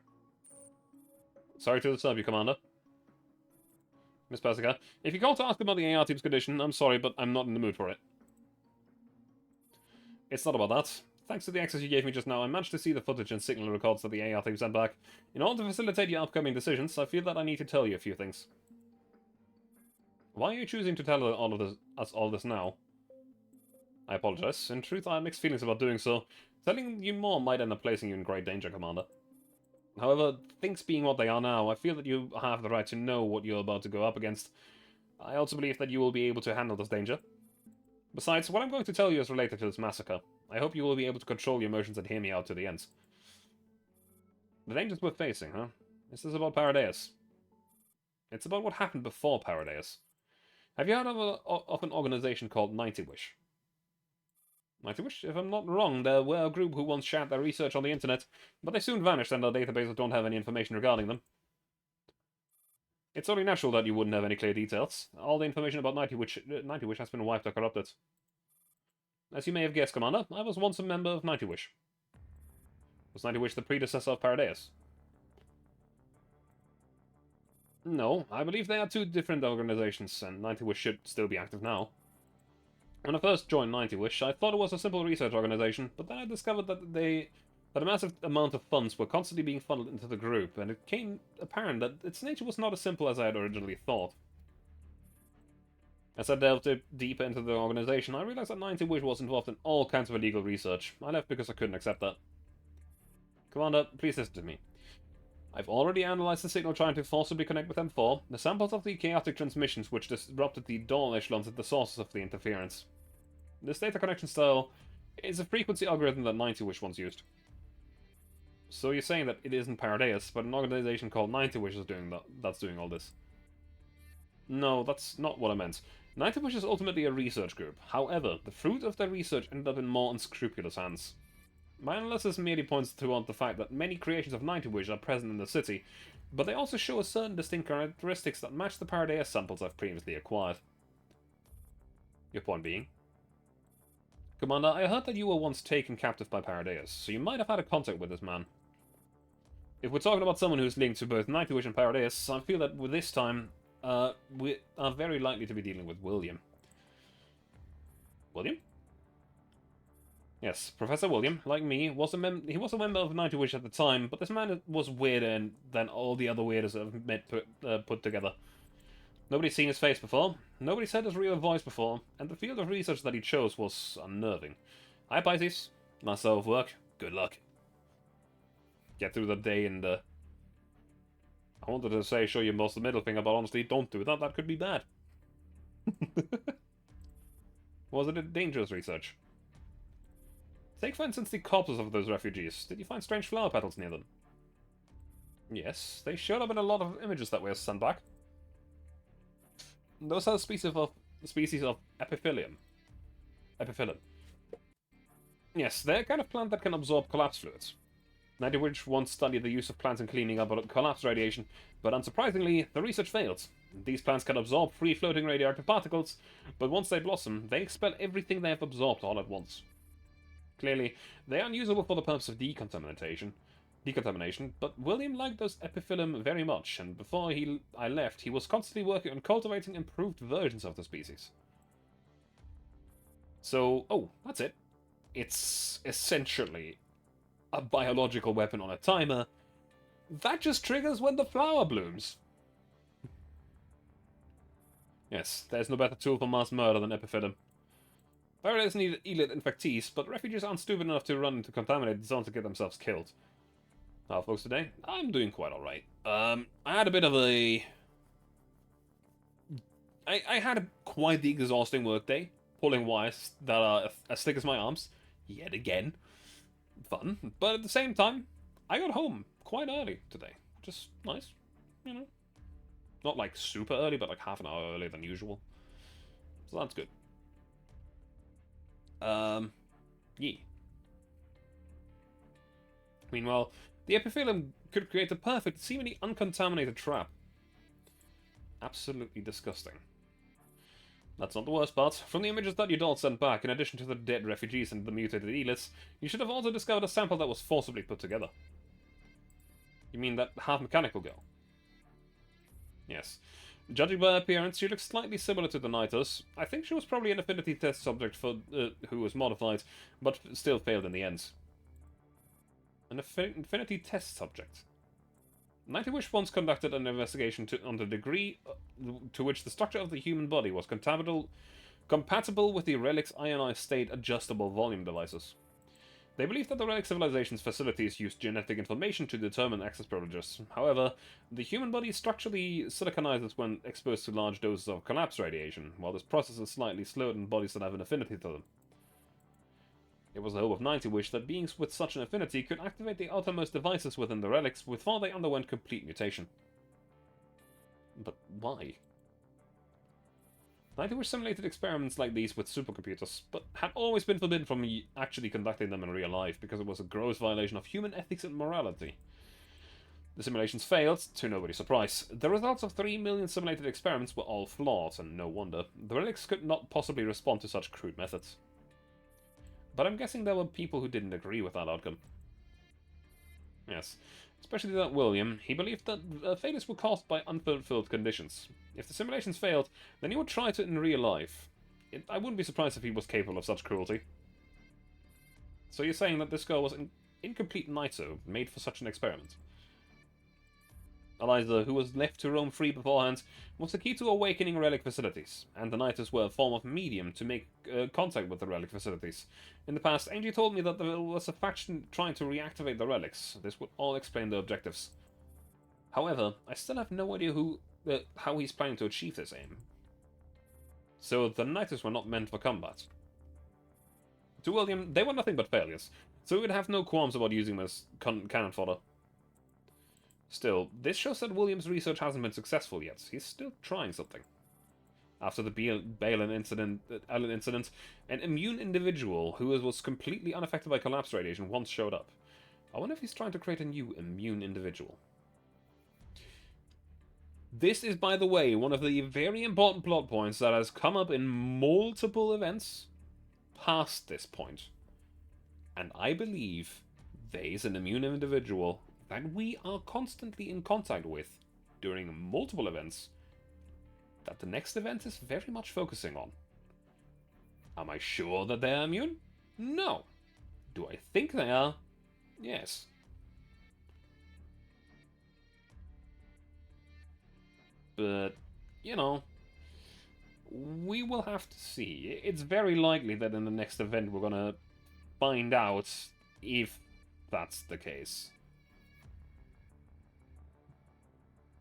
Sorry to disturb you, Commander. Miss Persica, if you call to ask about the AR team's condition, I'm sorry, but I'm not in the mood for it. It's not about that. Thanks to the access you gave me just now, I managed to see the footage and signal records that the AR team sent back. In order to facilitate your upcoming decisions, I feel that I need to tell you a few things. Why are you choosing to tell us all this now? I apologize. In truth, I have mixed feelings about doing so. Telling you more might end up placing you in great danger, Commander. However, things being what they are now, I feel that you have the right to know what you're about to go up against. I also believe that you will be able to handle this danger. Besides, what I'm going to tell you is related to this massacre. I hope you will be able to control your emotions and hear me out to the end. The dangers we're facing, huh? This is about Paradeus. It's about what happened before Paradeus. Have you heard of an organization called 90 Wish? 90 Wish? If I'm not wrong, there were a group who once shared their research on the internet, but they soon vanished and our databases don't have any information regarding them. It's only natural that you wouldn't have any clear details. All the information about 90 Wish has been wiped or corrupted. As you may have guessed, Commander, I was once a member of 90 Wish. Was 90 Wish the predecessor of Paradeus? No, I believe they are two different organizations, and 90 Wish should still be active now. When I first joined 90 Wish, I thought it was a simple research organization, but then I discovered that a massive amount of funds were constantly being funneled into the group, and it became apparent that its nature was not as simple as I had originally thought. As I delved deeper into the organization, I realized that 90 Wish was involved in all kinds of illegal research. I left because I couldn't accept that. Commander, please listen to me. I've already analyzed the signal trying to forcibly connect with M4, the samples of the chaotic transmissions which disrupted the dawn echelons at the sources of the interference. This data connection style is a frequency algorithm that 90 Wish once used. So you're saying that it isn't Paradeus, but an organization called 90 Wish is that's doing all this? No, that's not what I meant. 90 Wish is ultimately a research group. However, the fruit of their research ended up in more unscrupulous hands. My analysis merely points toward the fact that many creations of 90 Wish are present in the city, but they also show a certain distinct characteristics that match the Paradeus samples I've previously acquired. Your point being? Commander, I heard that you were once taken captive by Paradeus, so you might have had a contact with this man. If we're talking about someone who's linked to both 90 Wish and Paradeus, I feel that with this time, we are very likely to be dealing with William. William? Yes, Professor William, like me, he was a member of 90 Wish at the time, but this man was weirder than all the other weirdos that I've met put together. Nobody's seen his face before, nobody's heard his real voice before, and the field of research that he chose was unnerving. Hi Pisces, nice hour of work, good luck. Get through the day and, I wanted to say show you most of the middle finger, but honestly, don't do that, that could be bad. Was it a dangerous research? Take, for instance, the corpses of those refugees. Did you find strange flower petals near them? Yes, they showed up in a lot of images that were sent back. Those are species of epiphyllum. Epiphyllum. Yes, they're a kind of plant that can absorb collapse fluids. 90 Wish once studied the use of plants in cleaning up collapse radiation, but unsurprisingly, the research failed. These plants can absorb free-floating radioactive particles, but once they blossom, they expel everything they have absorbed all at once. Clearly, they are unusable for the purpose of decontamination, but William liked those epiphyllum very much, and before I left, he was constantly working on cultivating improved versions of the species. So, oh, that's it. It's essentially a biological weapon on a timer that just triggers when the flower blooms. Yes, there's no better tool for mass murder than epiphyllum. Paradeus need elite infectees, but refugees aren't stupid enough to run into contaminated zones to get themselves killed. How folks today? I'm doing quite alright. I had a bit of a... I had quite the exhausting workday, pulling wires that are as thick as my arms, yet again. Fun, but at the same time, I got home quite early today. Just nice, you know. Not like super early, but like half an hour earlier than usual. So that's good. Yeah. Meanwhile, the epiphyllum could create a perfect, seemingly uncontaminated trap. Absolutely disgusting. That's not the worst part. From the images that your doll sent back, in addition to the dead refugees and the mutated elites, you should have also discovered a sample that was forcibly put together. You mean that half-mechanical girl? Yes. Judging by appearance, she looks slightly similar to the Nitos. I think she was probably an affinity test subject for who was modified, but still failed in the end. An affinity test subject. 90 Wish once conducted an investigation on the degree to which the structure of the human body was compatible with the relic's ionized state adjustable volume devices. They believe that the relic civilization's facilities use genetic information to determine access privileges. However, the human body structurally siliconizes when exposed to large doses of collapse radiation, while this process is slightly slowed in bodies that have an affinity to them. It was the hope of Nightywish that beings with such an affinity could activate the outermost devices within the relics before they underwent complete mutation. But why? Nightywish simulated experiments like these with supercomputers, but had always been forbidden from actually conducting them in real life because it was a gross violation of human ethics and morality. The simulations failed, to nobody's surprise. The results of 3 million simulated experiments were all flawed, and no wonder. The relics could not possibly respond to such crude methods. But I'm guessing there were people who didn't agree with that outcome. Yes, especially that William. He believed that failures were caused by unfulfilled conditions. If the simulations failed, then he would try it in real life. I wouldn't be surprised if he was capable of such cruelty. So you're saying that this girl was an incomplete Naito, made for such an experiment? Eliza, who was left to roam free beforehand, was the key to awakening relic facilities, and the Nightos were a form of medium to make contact with the relic facilities. In the past, Angie told me that there was a faction trying to reactivate the relics. This would all explain their objectives. However, I still have no idea how he's planning to achieve this aim. So the Nightos were not meant for combat. To William, they were nothing but failures, so he would have no qualms about using them as cannon fodder. Still, this shows that William's research hasn't been successful yet. He's still trying something. After the Balin incident, an immune individual who was completely unaffected by collapse radiation once showed up. I wonder if he's trying to create a new immune individual. This is, by the way, one of the very important plot points that has come up in multiple events past this point. And I believe there is an immune individual that we are constantly in contact with during multiple events that the next event is very much focusing on. Am I sure that they are immune? No. Do I think they are? Yes. But, you know, we will have to see. It's very likely that in the next event we're gonna find out if that's the case.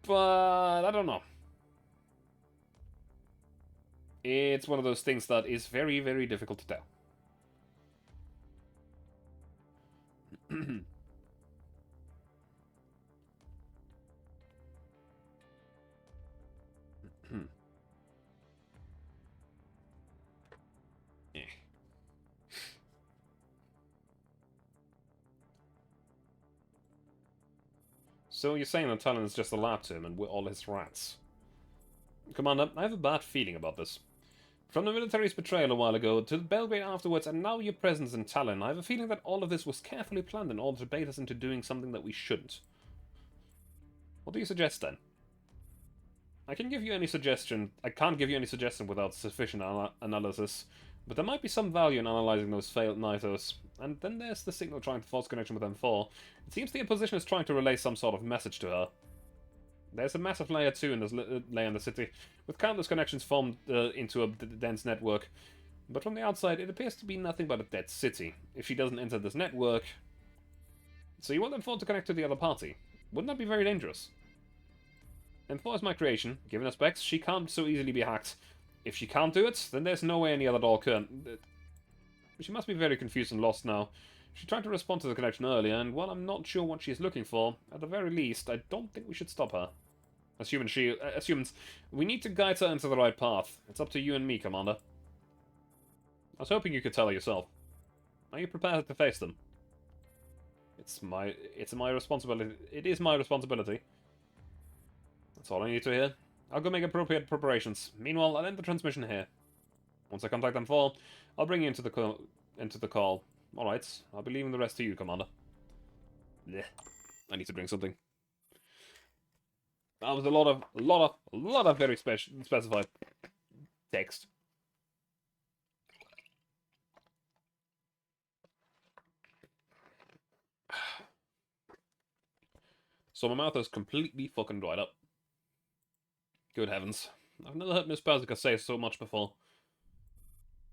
But I don't know. It's one of those things that is very, very difficult to tell. So you're saying that Talon is just a lab to him and we're all his rats? Commander, I have a bad feeling about this. From the military's betrayal a while ago, to Belgrade afterwards, and now your presence in Talon, I have a feeling that all of this was carefully planned in order to bait us into doing something that we shouldn't. What do you suggest, then? I can give you any suggestion. I can't give you any suggestion without sufficient analysis, but there might be some value in analysing those failed Nightos. And then there's the signal trying to force connection with M4. It seems the opposition is trying to relay some sort of message to her. There's a massive layer 2 in this layer in the city, with countless connections formed into a dense network. But from the outside, it appears to be nothing but a dead city. If she doesn't enter this network... So you want M4 to connect to the other party? Wouldn't that be very dangerous? M4 is my creation. Given her specs, she can't so easily be hacked. If she can't do it, then there's no way any other door can. She must be very confused and lost now. She tried to respond to the connection earlier, and while I'm not sure what she's looking for, at the very least, I don't think we should stop her. As humans, we need to guide her into the right path. It's up to you and me, Commander. I was hoping you could tell her yourself. Are you prepared to face them? It's my responsibility. It is my responsibility. That's all I need to hear. I'll go make appropriate preparations. Meanwhile, I'll end the transmission here. Once I contact M4, I'll bring you into the call. Alright, I'll be leaving the rest to you, Commander. Blech. I need to drink something. That was a lot of very specified text. So my mouth is completely fucking dried up. Good heavens. I've never heard Miss Persica say so much before.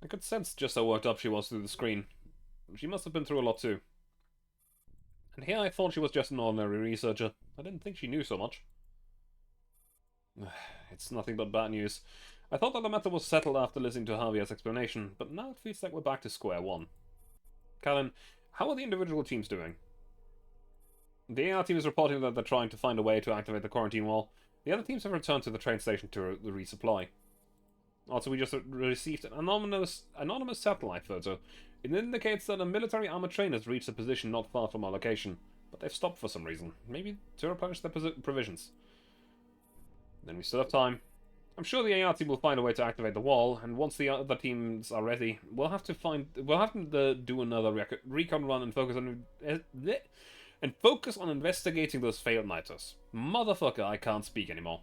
I could sense just how worked up she was through the screen. She must have been through a lot too. And here I thought she was just an ordinary researcher. I didn't think she knew so much. It's nothing but bad news. I thought that the matter was settled after listening to Javier's explanation, but now it feels like we're back to square one. Callan, how are the individual teams doing? The AR team is reporting that they're trying to find a way to activate the quarantine wall. The other teams have returned to the train station to resupply. Also, we just received an anonymous satellite photo. It indicates that a military armored train has reached a position not far from our location, but they've stopped for some reason. Maybe to replenish their provisions. Then we still have time. I'm sure the AR team will find a way to activate the wall, and once the other teams are ready, we'll have to do another recon run and focus on investigating those failed niters. Motherfucker, I can't speak anymore.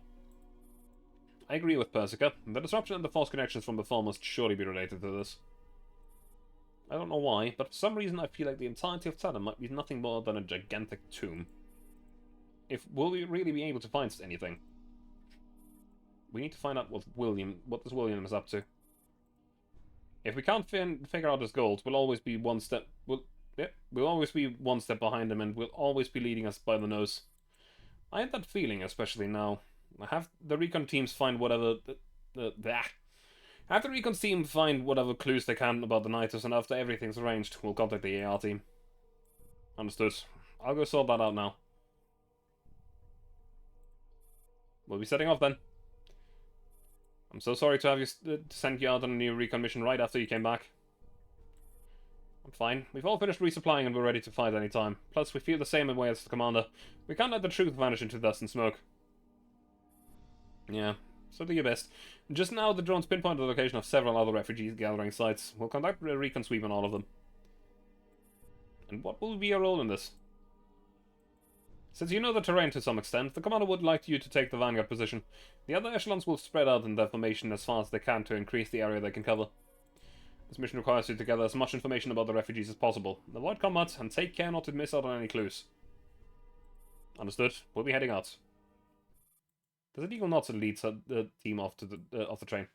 I agree with Persica. The disruption and the false connections from before must surely be related to this. I don't know why, but for some reason I feel like the entirety of Talon might be nothing more than a gigantic tomb. Will we really be able to find anything? We need to find out what this William is up to. If we can't figure out his goals, we'll always be one step. We'll always be one step behind him, and we'll always be leading us by the nose. I have that feeling, especially now. Have the recon teams find whatever. Have the recon team find whatever clues they can about the Niters, and after everything's arranged, we'll contact the AR team. Understood. I'll go sort that out now. We'll be setting off then. I'm so sorry to have you send you out on a new recon mission right after you came back. I'm fine. We've all finished resupplying and we're ready to fight any time. Plus, we feel the same way as the commander. We can't let the truth vanish into dust and smoke. Yeah, so do your best. Just now, the drones pinpointed the location of several other refugees gathering sites. We'll conduct a recon sweep on all of them. And what will be your role in this? Since you know the terrain to some extent, the commander would like you to take the vanguard position. The other echelons will spread out in their formation as far as they can to increase the area they can cover. This mission requires you to gather as much information about the refugees as possible. Avoid combat, and take care not to miss out on any clues. Understood. We'll be heading out. Does it equal not to lead the team off to the train?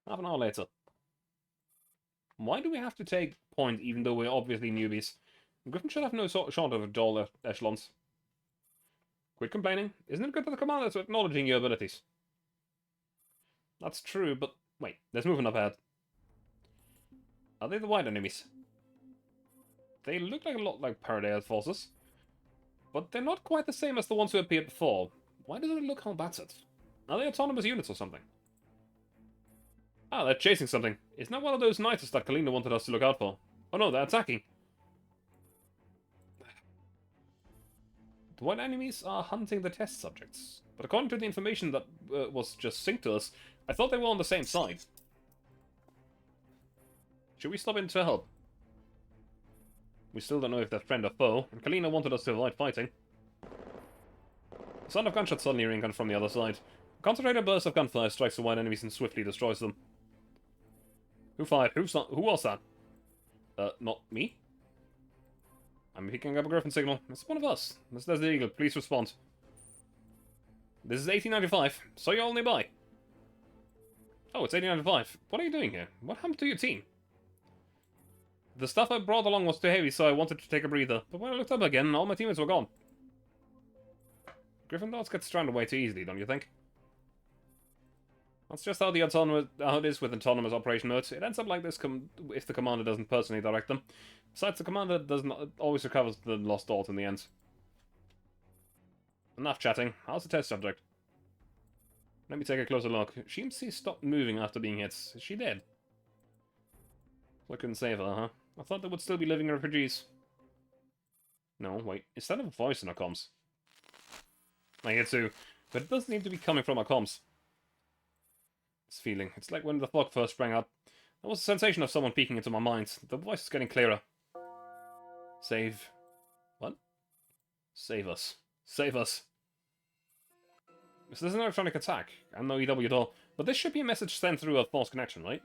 Half an hour later. Why do we have to take point even though we're obviously newbies? Griffin should have no short of dull echelons. Quit complaining. Isn't it good for the commander to acknowledging your abilities? That's true, but wait, there's movement up ahead. Are they the white enemies? They look like a lot like Paradise forces, but they're not quite the same as the ones who appeared before. Why does it look all battered? Are they autonomous units or something? Ah, they're chasing something. Isn't that one of those Niters that Kalina wanted us to look out for? Oh no, they're attacking. The white enemies are hunting the test subjects, but according to the information that was just synced to us, I thought they were on the same side. Should we stop in to help? We still don't know if they're friend or foe, and Kalina wanted us to avoid fighting. The sound of gunshots suddenly ring from the other side. A concentrated burst of gunfire strikes the white enemies and swiftly destroys them. Who fired? Who was that? Not me? I'm picking up a Griffin signal. It's one of us. This is the Eagle. Please respond. This is 1895. So you're all nearby. Oh, it's 1895. What are you doing here? What happened to your team? The stuff I brought along was too heavy, so I wanted to take a breather. But when I looked up again, all my teammates were gone. Griffin does get stranded way too easily, don't you think? That's just how it is with autonomous operation modes. It ends up like this if the commander doesn't personally direct them. Besides, the commander always recovers the lost alt in the end. Enough chatting. How's the test subject? Let me take a closer look. She seems to stop moving after being hit. Is she dead? So I couldn't save her, huh? I thought there would still be living refugees. No, wait. Is that a voice in our comms? I hear too. But it doesn't seem to be coming from our comms. This feeling. It's like when the fog first sprang up. There was a sensation of someone peeking into my mind. The voice is getting clearer. Save. What? Save us. Save us. This is an electronic attack. I'm no EW at all. But this should be a message sent through a false connection, right?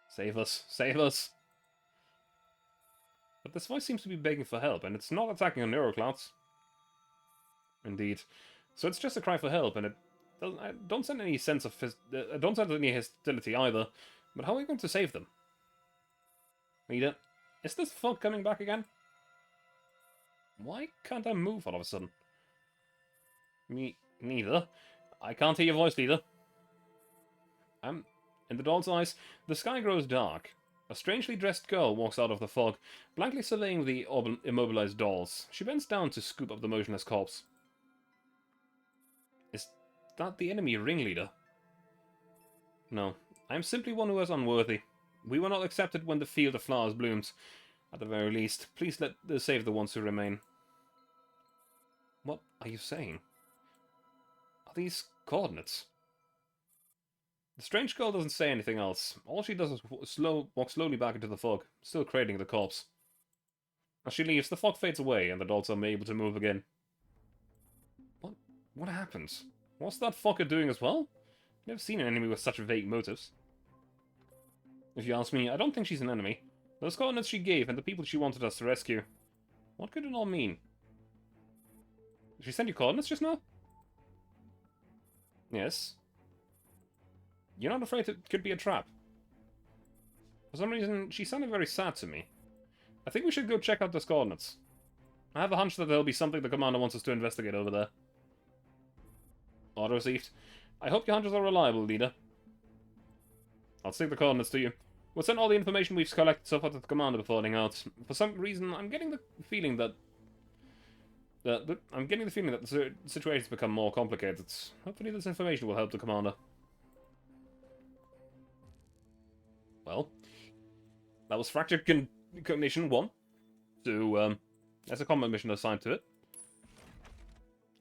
Save us. Save us. But this voice seems to be begging for help, and it's not attacking on neuroclouds. Indeed. So it's just a cry for help, and it doesn't. I don't send any sense of don't send any hostility either. But how are we going to save them? Leader, is this fog coming back again? Why can't I move all of a sudden? Me neither. I can't hear your voice, leader. In the doll's eyes, the sky grows dark. A strangely dressed girl walks out of the fog, blankly surveying the immobilized dolls. She bends down to scoop up the motionless corpse. Is that the enemy ringleader? No, I am simply one who is unworthy. We were not accepted when the field of flowers blooms. At the very least, please save the ones who remain. What are you saying? Are these coordinates? The strange girl doesn't say anything else. All she does is walk slowly back into the fog, still cradling the corpse. As she leaves, the fog fades away, and the dolls are able to move again. What happens? What's that fucker doing as well? Never seen an enemy with such vague motives. If you ask me, I don't think she's an enemy. Those coordinates she gave and the people she wanted us to rescue. What could it all mean? Did she send you coordinates just now? Yes. You're not afraid it could be a trap? For some reason, she sounded very sad to me. I think we should go check out those coordinates. I have a hunch that there'll be something the commander wants us to investigate over there. Order received. I hope your hunches are reliable, leader. I'll stick the coordinates to you. We'll send all the information we've collected so far to the commander before heading out. For some reason, I'm getting the feeling that... the situation's become more complicated. Hopefully this information will help the commander. Well, that was Fractured Cognition 1. So, there's a combat mission assigned to it.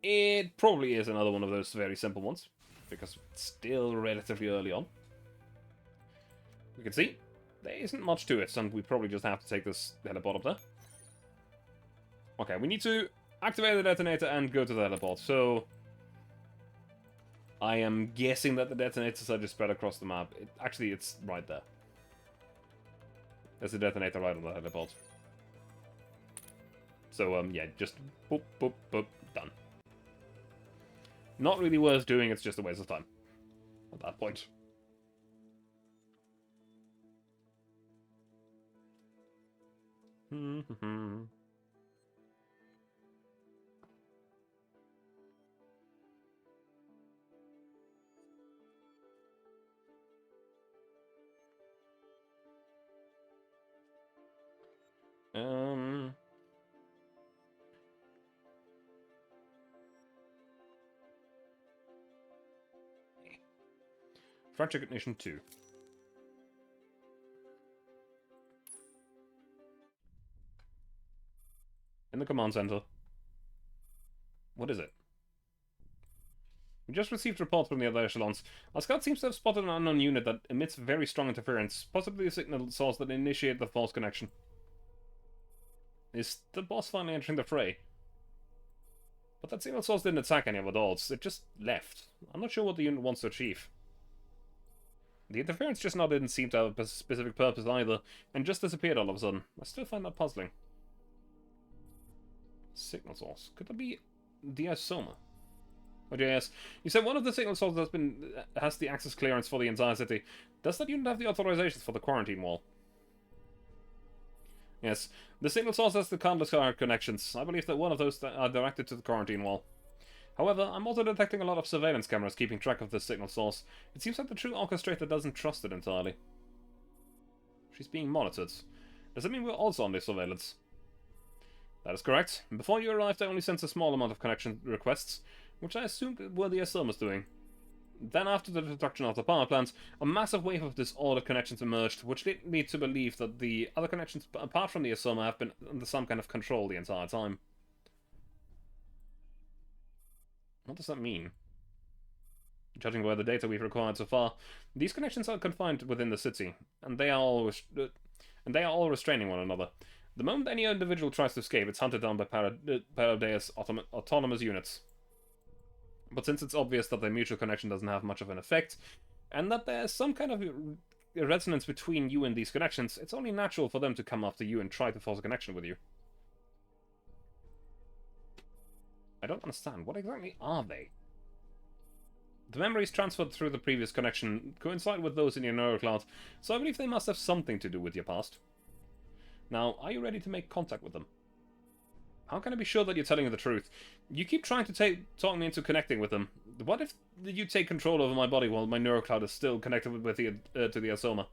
It probably is another one of those very simple ones, because it's still relatively early on. You can see, there isn't much to it, and we probably just have to take this heliport up there. Okay, we need to activate the detonator and go to the heliport, so... I am guessing that the detonators are just spread across the map. Actually, it's right there. There's a detonator right on the heliport. So, yeah, just boop, boop, boop, done. Not really worth doing, it's just a waste of time at that point. Fractured Cognition 2. In the command center. What is it? We just received reports from the other echelons. Our scout seems to have spotted an unknown unit that emits very strong interference, possibly a signal source that initiated the false connection. Is the boss finally entering the fray? But that signal source didn't attack any of the dolls, it just left. I'm not sure what the unit wants to achieve. The interference just now didn't seem to have a specific purpose either, and just disappeared all of a sudden. I still find that puzzling. Signal source. Could that be the Isoma? Oh, yes. You said one of the signal sources has the access clearance for the entire city. Does that unit have the authorizations for the quarantine wall? Yes. The signal source has the countless connections. I believe that one of those are directed to the quarantine wall. However, I'm also detecting a lot of surveillance cameras keeping track of this signal source. It seems like the true orchestrator doesn't trust it entirely. She's being monitored. Does that mean we're also on this surveillance? That is correct. Before you arrived, I only sent a small amount of connection requests, which I assumed were the Asomas doing. Then after the destruction of the power plant, a massive wave of disordered connections emerged, which led me to believe that the other connections, apart from the Asoma, have been under some kind of control the entire time. What does that mean? Judging by the data we've acquired so far, these connections are confined within the city, and they are all restraining one another. The moment any individual tries to escape, it's hunted down by Paradeus autonomous units. But since it's obvious that their mutual connection doesn't have much of an effect, and that there's some kind of resonance between you and these connections, it's only natural for them to come after you and try to force a connection with you. I don't understand. What exactly are they? The memories transferred through the previous connection coincide with those in your neurocloud, so I believe they must have something to do with your past. Now, are you ready to make contact with them? How can I be sure that you're telling me the truth? You keep trying to talk me into connecting with them. What if you take control over my body while my neurocloud is still connected with the, to the Asoma?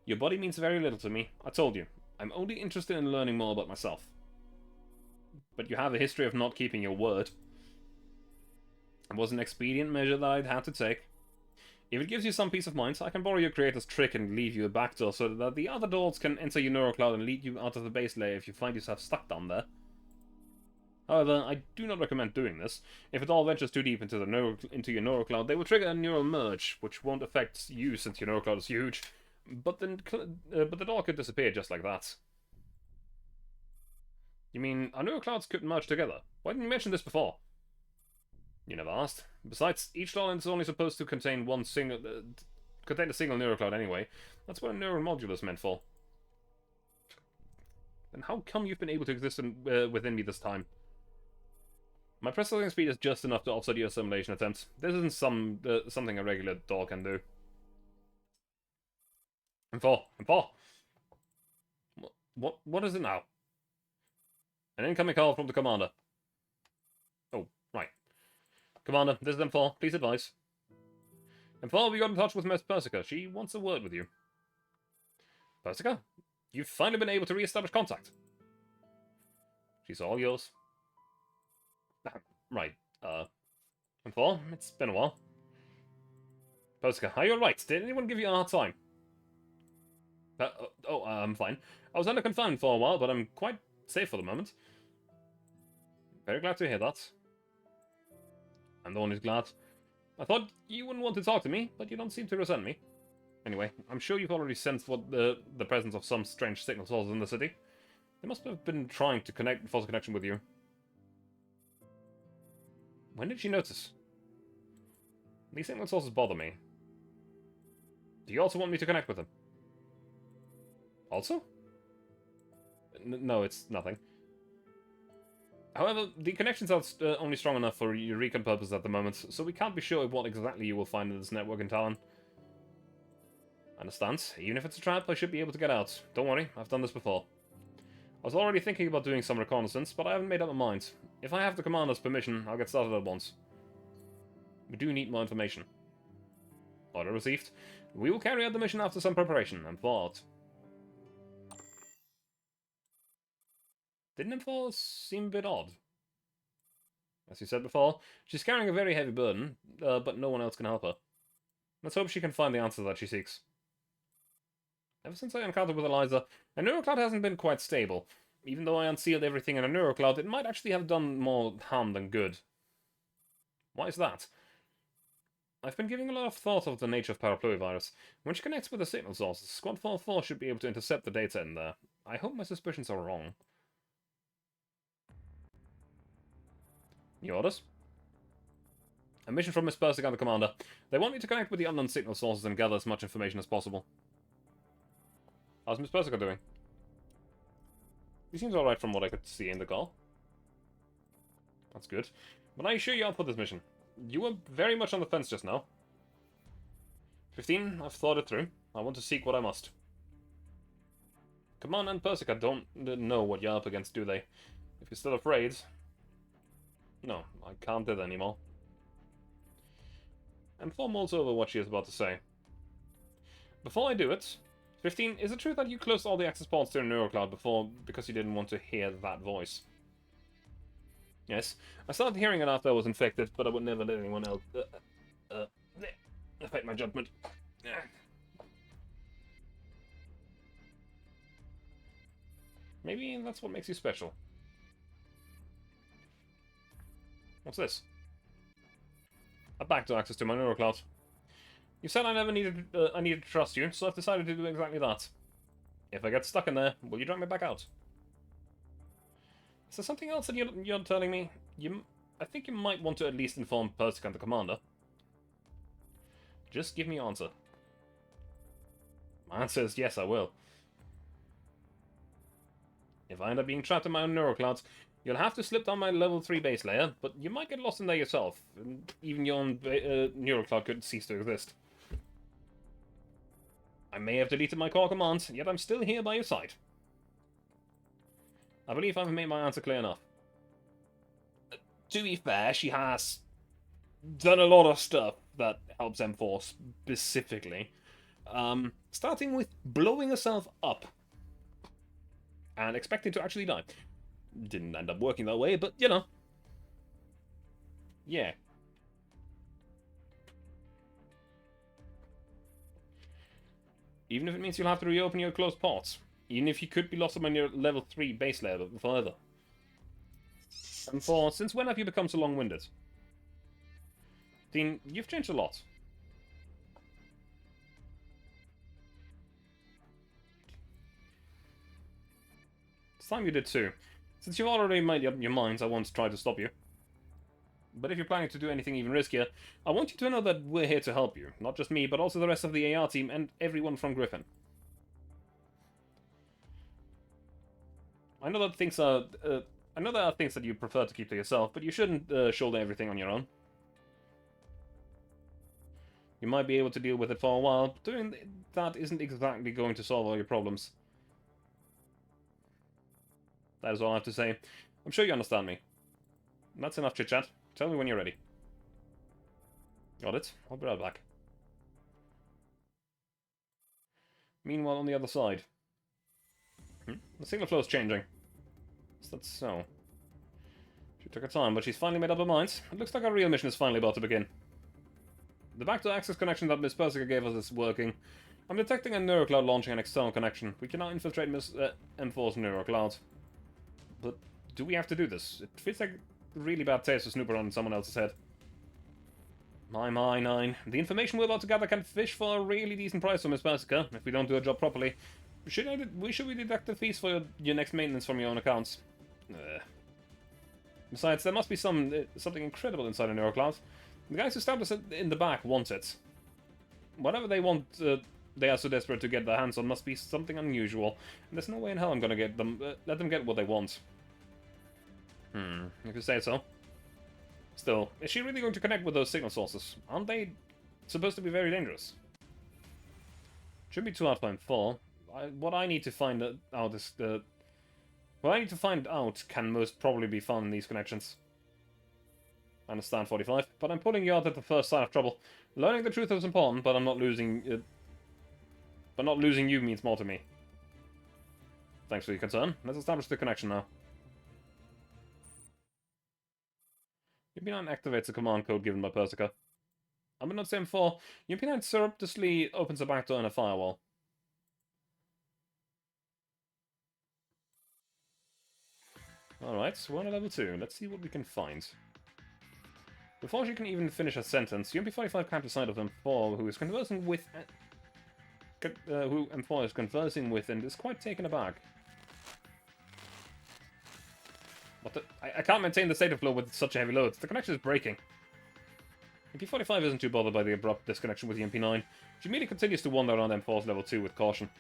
Your body means very little to me. I told you. I'm only interested in learning more about myself. But you have a history of not keeping your word. It was an expedient measure that I'd had to take. If it gives you some peace of mind, I can borrow your creator's trick and leave you a backdoor so that the other doors can enter your neurocloud and lead you out of the base layer if you find yourself stuck down there. However, I do not recommend doing this. If it all ventures too deep into your neurocloud, they will trigger a neural merge, which won't affect you since your neurocloud is huge. But the door could disappear just like that. You mean our neuroclouds could merge together? Why didn't you mention this before? You never asked. Besides, each doll is only supposed to contain a single neurocloud anyway. That's what a neural module is meant for. And how come you've been able to exist within me this time? My processing speed is just enough to offset your assimilation attempts. This isn't something a regular doll can do. M4. What is it now? An incoming call from the commander. Oh, right. Commander, this is M4. Please advise. M4, we got in touch with Miss Persica. She wants a word with you. Persica? You've finally been able to re-establish contact. She's all yours. Right, M4, it's been a while. Persica, are you alright? Did anyone give you a hard time? I'm fine. I was under confinement for a while, but I'm quite safe for the moment. Very glad to hear that. I'm the one who's glad. I thought you wouldn't want to talk to me, but you don't seem to resent me. Anyway, I'm sure you've already sensed what the presence of some strange signal sources in the city. They must have been trying to force a connection with you. When did you notice? These signal sources bother me. Do you also want me to connect with them? Also? No, it's nothing. However, the connections are only strong enough for your recon purposes at the moment, so we can't be sure what exactly you will find in this network in Talon. Understand? Even if it's a trap, I should be able to get out. Don't worry, I've done this before. I was already thinking about doing some reconnaissance, but I haven't made up my mind. If I have the commander's permission, I'll get started at once. We do need more information. Order received. We will carry out the mission after some preparation and thought. Didn't M4 seem a bit odd? As you said before, she's carrying a very heavy burden, but no one else can help her. Let's hope she can find the answer that she seeks. Ever since I encountered with Eliza, a neurocloud hasn't been quite stable. Even though I unsealed everything in a neurocloud, it might actually have done more harm than good. Why is that? I've been giving a lot of thought of the nature of parapluvivirus. When she connects with the signal sources, Squad 44 should be able to intercept the data in there. I hope my suspicions are wrong. New orders? A mission from Miss Persica and the Commander. They want me to connect with the unknown signal sources and gather as much information as possible. How's Miss Persica doing? She seems alright from what I could see in the call. That's good. But I assure you I'll put this mission. You were very much on the fence just now. 15, I've thought it through. I want to seek what I must. Commander and Persica don't know what you're up against, do they? If you're still afraid... No, I can't do that anymore. And Form mulls over what she is about to say. Before I do it, 15, is it true that you closed all the access ports to your neurocloud before because you didn't want to hear that voice? Yes, I started hearing it after I was infected, but I would never let anyone else affect my judgment. Maybe that's what makes you special. What's this? A backdoor access to my neurocloud. You said I needed to trust you, so I've decided to do exactly that. If I get stuck in there, will you drag me back out? Is there something else that you're telling me? I think you might want to at least inform Persica and the Commander. Just give me your answer. My answer is yes, I will. If I end up being trapped in my own neuroclouds, you'll have to slip down my level 3 base layer, but you might get lost in there yourself. And even your own neurocloud could cease to exist. I may have deleted my core commands, yet I'm still here by your side. I believe I've made my answer clear enough. To be fair, she has. done a lot of stuff that helps M4 specifically. Starting with blowing herself up and expecting to actually die. Didn't end up working that way, but you know. Yeah. Even if it means you'll have to reopen your closed ports. Even if you could be lost on your level 3 base layer further. And since when have you become so long-winded? Dean, you've changed a lot. It's time you did too. Since you've already made up your minds, I won't try to stop you. But if you're planning to do anything even riskier, I want you to know that we're here to help you. Not just me, but also the rest of the AR team and everyone from Griffin. I know that things are... I know there are things that you prefer to keep to yourself, but you shouldn't shoulder everything on your own. You might be able to deal with it for a while, but doing that isn't exactly going to solve all your problems. That is all I have to say. I'm sure you understand me. That's enough chit-chat. Tell me when you're ready. Got it. I'll be right back. Meanwhile, on the other side. The signal flow is changing. Is that so? She took her time, but she's finally made up her mind. It looks like our real mission is finally about to begin. The backdoor access connection that Miss Persica gave us is working. I'm detecting a neurocloud launching an external connection. We can now infiltrate Miss M4's neurocloud. But do we have to do this? It feels like a really bad taste to snoop around in someone else's head. My, 9. The information we're about to gather can fish for a really decent price for Miss Persica, if we don't do our job properly. Should we deduct the fees for your next maintenance from your own accounts? Besides, there must be something incredible inside a neurocloud. The guys who stabbed us in the back want it. Whatever they want, they are so desperate to get their hands on must be something unusual. And there's no way in hell I'm gonna let them get what they want. If you say so. Still, is she really going to connect with those signal sources? Aren't they supposed to be very dangerous? Shouldn't be too hard to find for. What I need to find out is what I need to find out can most probably be found in these connections. I understand, 45, but I'm pulling you out at the first sign of trouble. Learning the truth is important, but not losing you means more to me. Thanks for your concern. Let's establish the connection now. UP9 activates the command code given by Persica. Unbeknownst to M4, UP9 surreptitiously opens a backdoor in a firewall. Alright, so we're on a level 2. Let's see what we can find. Before she can even finish her sentence, UMP45 comes aside of M4, who is conversing with... who M4 is conversing with and is quite taken aback. What the... I can't maintain the state of flow with such a heavy load. The connection is breaking. MP45 isn't too bothered by the abrupt disconnection with the MP9. She merely continues to wander around M4's level 2 with caution.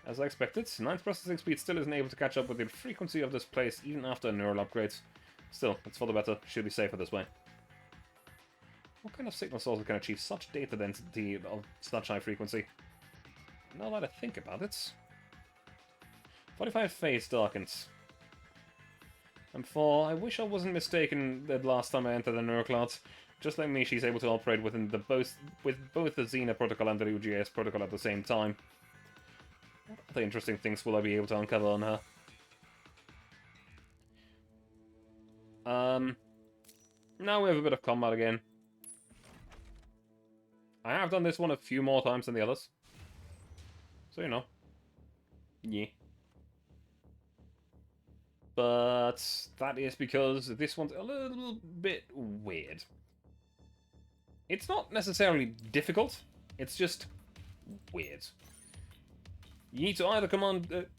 As I expected, 9's processing speed still isn't able to catch up with the frequency of this place even after neural upgrades. Still, it's for the better. She'll be safer this way. What kind of signal source can achieve such data density of such high frequency? Now that I think about it... 45 phase darkens. And I wish I wasn't mistaken the last time I entered the neuroclouds. Just like me, she's able to operate within both the Xena protocol and the UGS protocol at the same time. What other interesting things will I be able to uncover on her? Now we have a bit of combat again. I have done this one a few more times than the others. So, you know. Yeah. But that is because this one's a little bit weird. It's not necessarily difficult, it's just weird. You need to either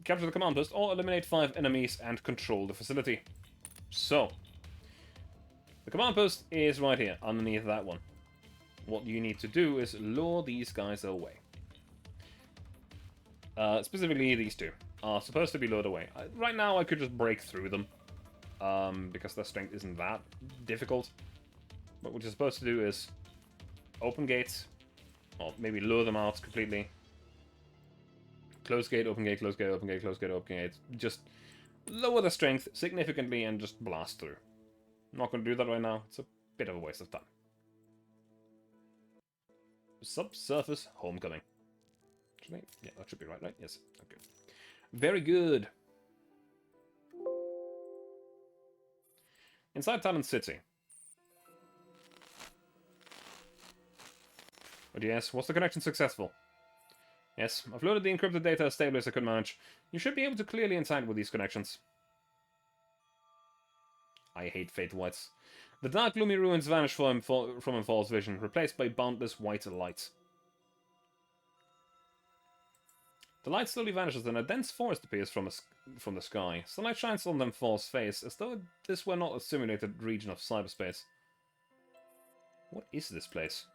capture the command post or eliminate 5 enemies and control the facility. So, the command post is right here, underneath that one. What you need to do is lure these guys away. Specifically, these two are supposed to be lured away. Right now, I could just break through them, because their strength isn't that difficult. But what you're supposed to do is open gates, or maybe lure them out completely. Close gate, open gate, close gate, open gate, close gate, open gate. Just lower the strength significantly and just blast through. I'm not going to do that right now. It's a bit of a waste of time. Subsurface homecoming. Yeah, that should be right? Yes. Okay. Very good. Inside Talon City. But yes, was the connection successful? Yes, I've loaded the encrypted data as stably as I could manage. You should be able to clearly inside with these connections. I hate Fate Whites. The dark gloomy ruins vanish from Enfal's vision, replaced by boundless white light. The light slowly vanishes and a dense forest appears from the sky. Sunlight shines on Enfal's face, as though this were not a simulated region of cyberspace. What is this place?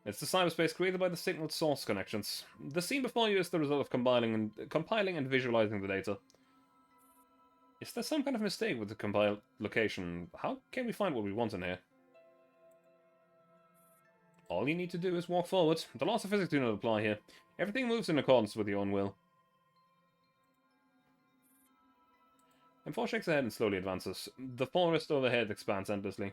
It's the cyberspace created by the signal source connections. The scene before you is the result of compiling and visualizing the data. Is there some kind of mistake with the compiled location? How can we find what we want in here? All you need to do is walk forward. The laws of physics do not apply here. Everything moves in accordance with your own will. Enfal shakes her head and slowly advances. The forest overhead expands endlessly.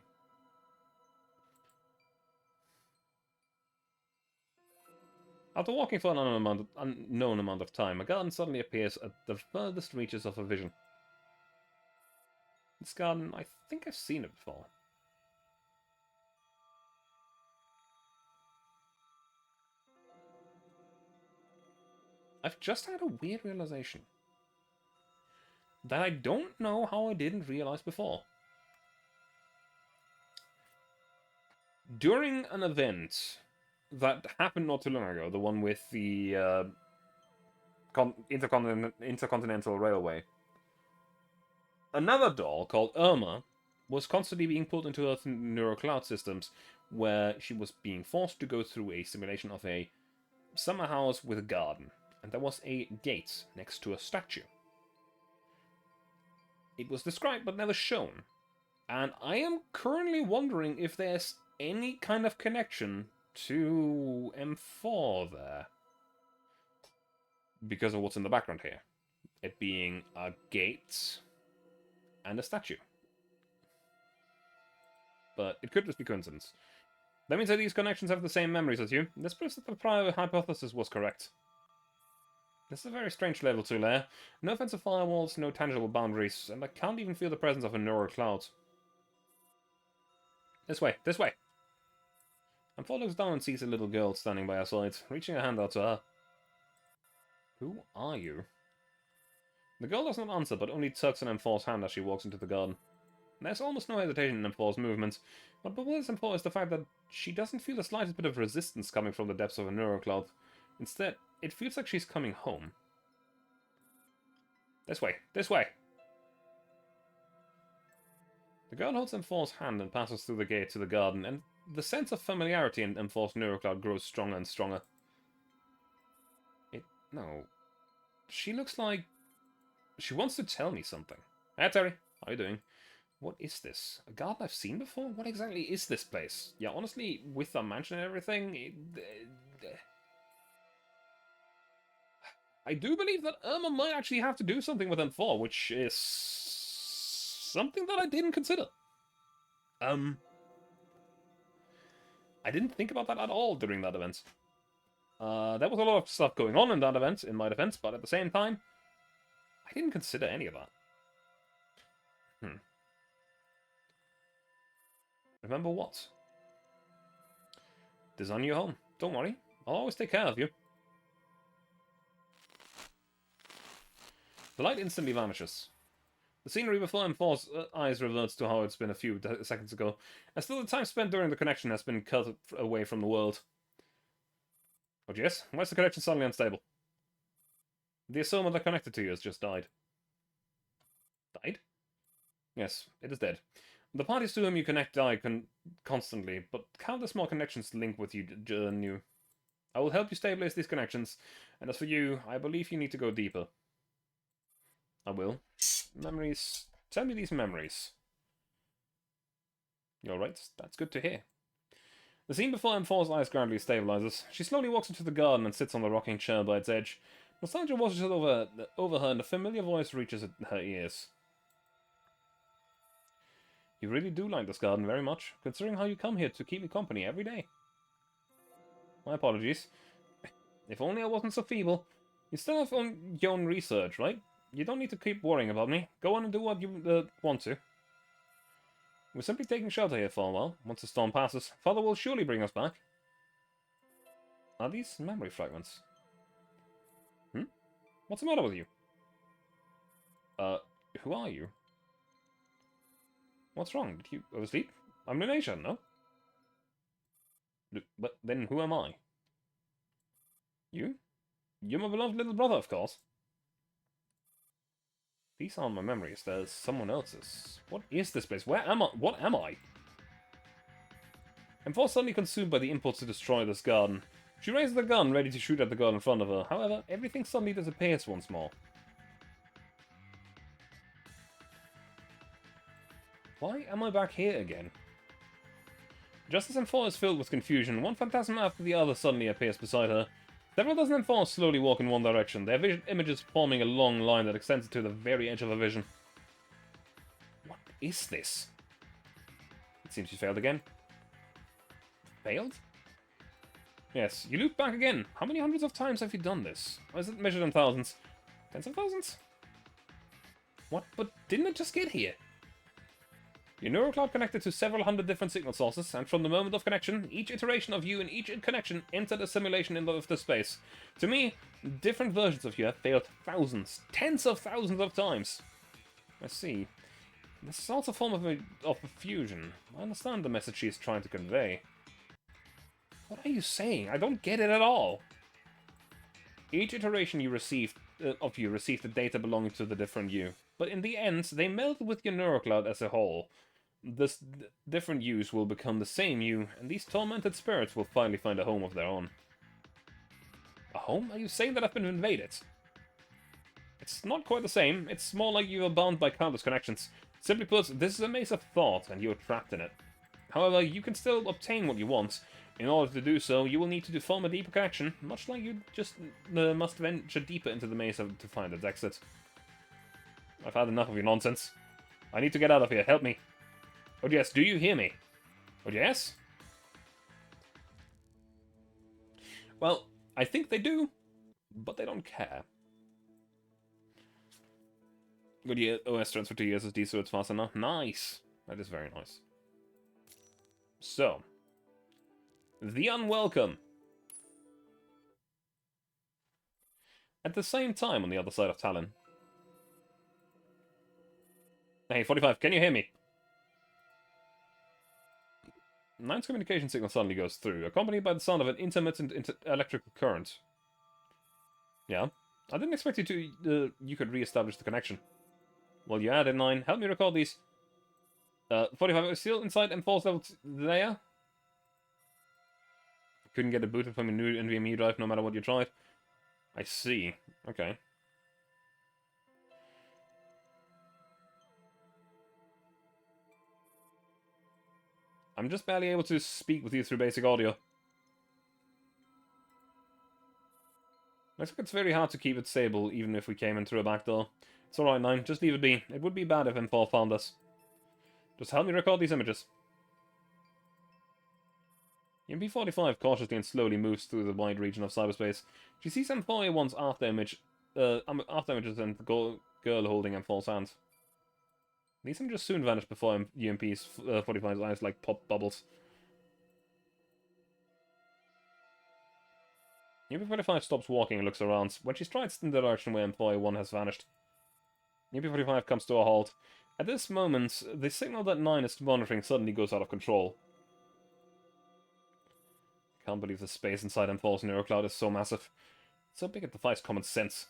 After walking for an unknown amount of time, a garden suddenly appears at the furthest reaches of her vision. This garden, I think I've seen it before. I've just had a weird realization that I don't know how I didn't realize before. During an event that happened not too long ago, the one with the Intercontinental Railway, another doll called Irma was constantly being pulled into Earth's neurocloud systems, where she was being forced to go through a simulation of a summer house with a garden, and there was a gate next to a statue. It was described but never shown, and I am currently wondering if there's any kind of connection to M4 there, because of what's in the background here. It being a gate and a statue. But it could just be coincidence. That means that these connections have the same memories as you. This proves that the prior hypothesis was correct. This is a very strange level 2 layer. No offensive firewalls, no tangible boundaries, and I can't even feel the presence of a neural cloud. This way, this way! Enfal looks down and sees a little girl standing by her side, reaching a hand out to her. Who are you? The girl does not answer, but only tugs an Enfal's hand as she walks into the garden. There's almost no hesitation in Enfal's movements. What bewilders Enfal is the fact that she doesn't feel the slightest bit of resistance coming from the depths of a neurocloud. Instead, it feels like she's coming home. This way, this way! The girl holds Enfal's hand and passes through the gate to the garden, and the sense of familiarity in Enfal's neurocloud grows stronger and stronger. No. She looks like she wants to tell me something. Hey, Terry. How you doing? What is this? A garden I've seen before? What exactly is this place? Yeah, honestly, with the mansion and everything, I do believe that Irma might actually have to do something with M4, which is something that I didn't consider. I didn't think about that at all during that event. There was a lot of stuff going on in that event, in my defense, but at the same time, I didn't consider any of that. Remember what? Design your home. Don't worry, I'll always take care of you. The light instantly vanishes. The scenery before M4's eyes reverts to how it's been a few seconds ago, and still the time spent during the connection has been cut away from the world. Oh yes? Why is the connection suddenly unstable? The Asoma that connected to you has just died. Died? Yes, it is dead. The parties to whom you connect die constantly, but countless more connections link with you than you. I will help you stabilize these connections, and as for you, I believe you need to go deeper. I will. Memories. Tell me these memories. You're right, that's good to hear. The scene before M4's eyes gradually stabilizes. She slowly walks into the garden and sits on the rocking chair by its edge. Nostalgia washes over her and a familiar voice reaches her ears. You really do like this garden very much, considering how you come here to keep me company every day. My apologies. If only I wasn't so feeble. You still have your own research, right? You don't need to keep worrying about me. Go on and do what you want to. We're simply taking shelter here for a while. Once the storm passes, Father will surely bring us back. Are these memory fragments? What's the matter with you? Who are you? What's wrong? Did you oversleep? I'm Lunation, no? But then who am I? You? You're my beloved little brother, of course. These aren't my memories, there's someone else's. What is this place? Where am I? What am I? I'm for suddenly consumed by the impulse to destroy this garden. She raises the gun, ready to shoot at the girl in front of her. However, everything suddenly disappears once more. Why am I back here again? Just as M4 is filled with confusion, one phantasm after the other suddenly appears beside her. Several dozen M4s slowly walk in one direction, their images forming a long line that extends to the very edge of her vision. What is this? It seems you failed again. Failed? Yes, you loop back again. How many hundreds of times have you done this? Or is it measured in thousands? Tens of thousands? What? But didn't it just get here? Your neural cloud connected to several hundred different signal sources, and from the moment of connection, each iteration of you in each connection entered a simulation of the space. To me, different versions of you have failed thousands, tens of thousands of times. I see. This is also a form of a fusion. I understand the message she is trying to convey. What are you saying? I don't get it at all. Each iteration you received received the data belonging to the different you, but in the end, they meld with your neural cloud as a whole. This different yous will become the same you, and these tormented spirits will finally find a home of their own. A home? Are you saying that I've been invaded? It's not quite the same. It's more like you are bound by countless connections. Simply put, this is a maze of thought, and you are trapped in it. However, you can still obtain what you want. In order to do so, you will need to form a deeper connection, much like you just must venture deeper into the maze to find its exit. I've had enough of your nonsense. I need to get out of here. Help me. Oh yes, do you hear me? Oh yes? Well, I think they do, but they don't care. Good year. OS transfer to SSD so it's fast enough. Nice. That is very nice. So. The Unwelcome. At the same time on the other side of Talon. Hey, 45, can you hear me? Nine's communication signal suddenly goes through, accompanied by the sound of an intermittent electrical current. Yeah? I didn't expect you could re-establish the connection. Well, you added 9. Help me record these. 45, are we still inside M4's level there? Couldn't get it booted from your new NVMe drive no matter what you tried. I see. Okay. I'm just barely able to speak with you through basic audio. Looks like it's very hard to keep it stable, even if we came in through a back door. It's alright, 9. Just leave it be. It would be bad if M4 found us. Just help me record these images. MP45 cautiously and slowly moves through the wide region of cyberspace. She sees M4A1's after images and the girl holding M4's hand. These images soon vanish before UMP's 45's eyes like pop bubbles. UMP45 stops walking and looks around. When she strides in the direction where M4A1 has vanished, UMP45 comes to a halt. At this moment, the signal that 9 is monitoring suddenly goes out of control. Can't believe the space inside M4's neurocloud is so massive. It's so big it defies common sense.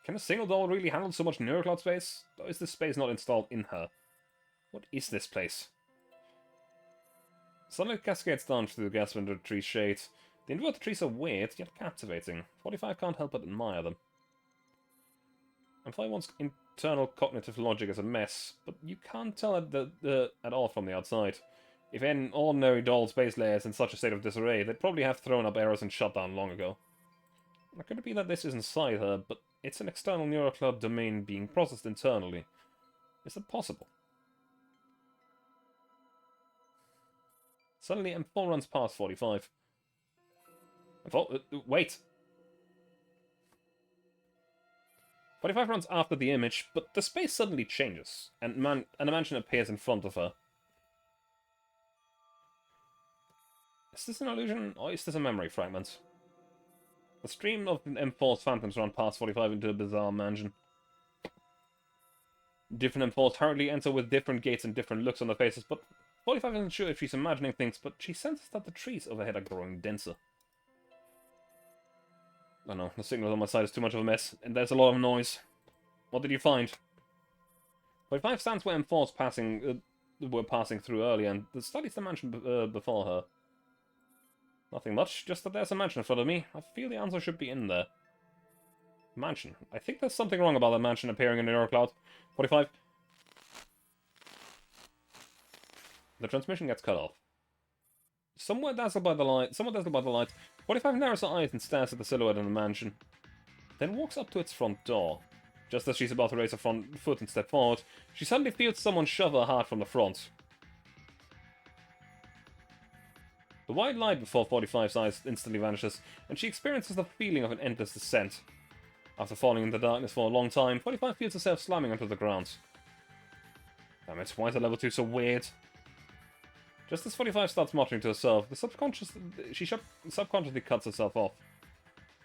Can a single doll really handle so much neurocloud space? Or is this space not installed in her? What is this place? Sunlight cascades down through the gas window tree's shade. The inverted trees are weird, yet captivating. 45 can't help but admire them. M41's internal cognitive logic is a mess, but you can't tell at all from the outside. If an ordinary doll's base layer is in such a state of disarray, they'd probably have thrown up errors and shut down long ago. Now, could it be that this is inside her, but it's an external neurocloud domain being processed internally? Is it possible? Suddenly M4 runs past 45. Wait! 45 runs after the image, but the space suddenly changes, and a mansion appears in front of her. Is this an illusion, or is this a memory fragment? The stream of M4's phantoms run past 45 into a bizarre mansion. Different M4s hurriedly enter with different gates and different looks on their faces, but 45 isn't sure if she's imagining things, but she senses that the trees overhead are growing denser. Oh no, the signal on my side is too much of a mess, and there's a lot of noise. What did you find? 45 stands where M4s were passing through earlier, and studies the mansion before her. Nothing much, just that there's a mansion in front of me. I feel the answer should be in there. Mansion. I think there's something wrong about that mansion appearing in the Euro Cloud. 45. The transmission gets cut off. Somewhat dazzled by the light, 45 narrows her eyes and stares at the silhouette of the mansion. Then walks up to its front door. Just as she's about to raise her front foot and step forward, she suddenly feels someone shove her hard from the front. The white light before 45's eyes instantly vanishes, and she experiences the feeling of an endless descent. After falling in the darkness for a long time, 45 feels herself slamming onto the ground. Damn it, why is the level 2 so weird? Just as 45 starts muttering to herself, she subconsciously cuts herself off.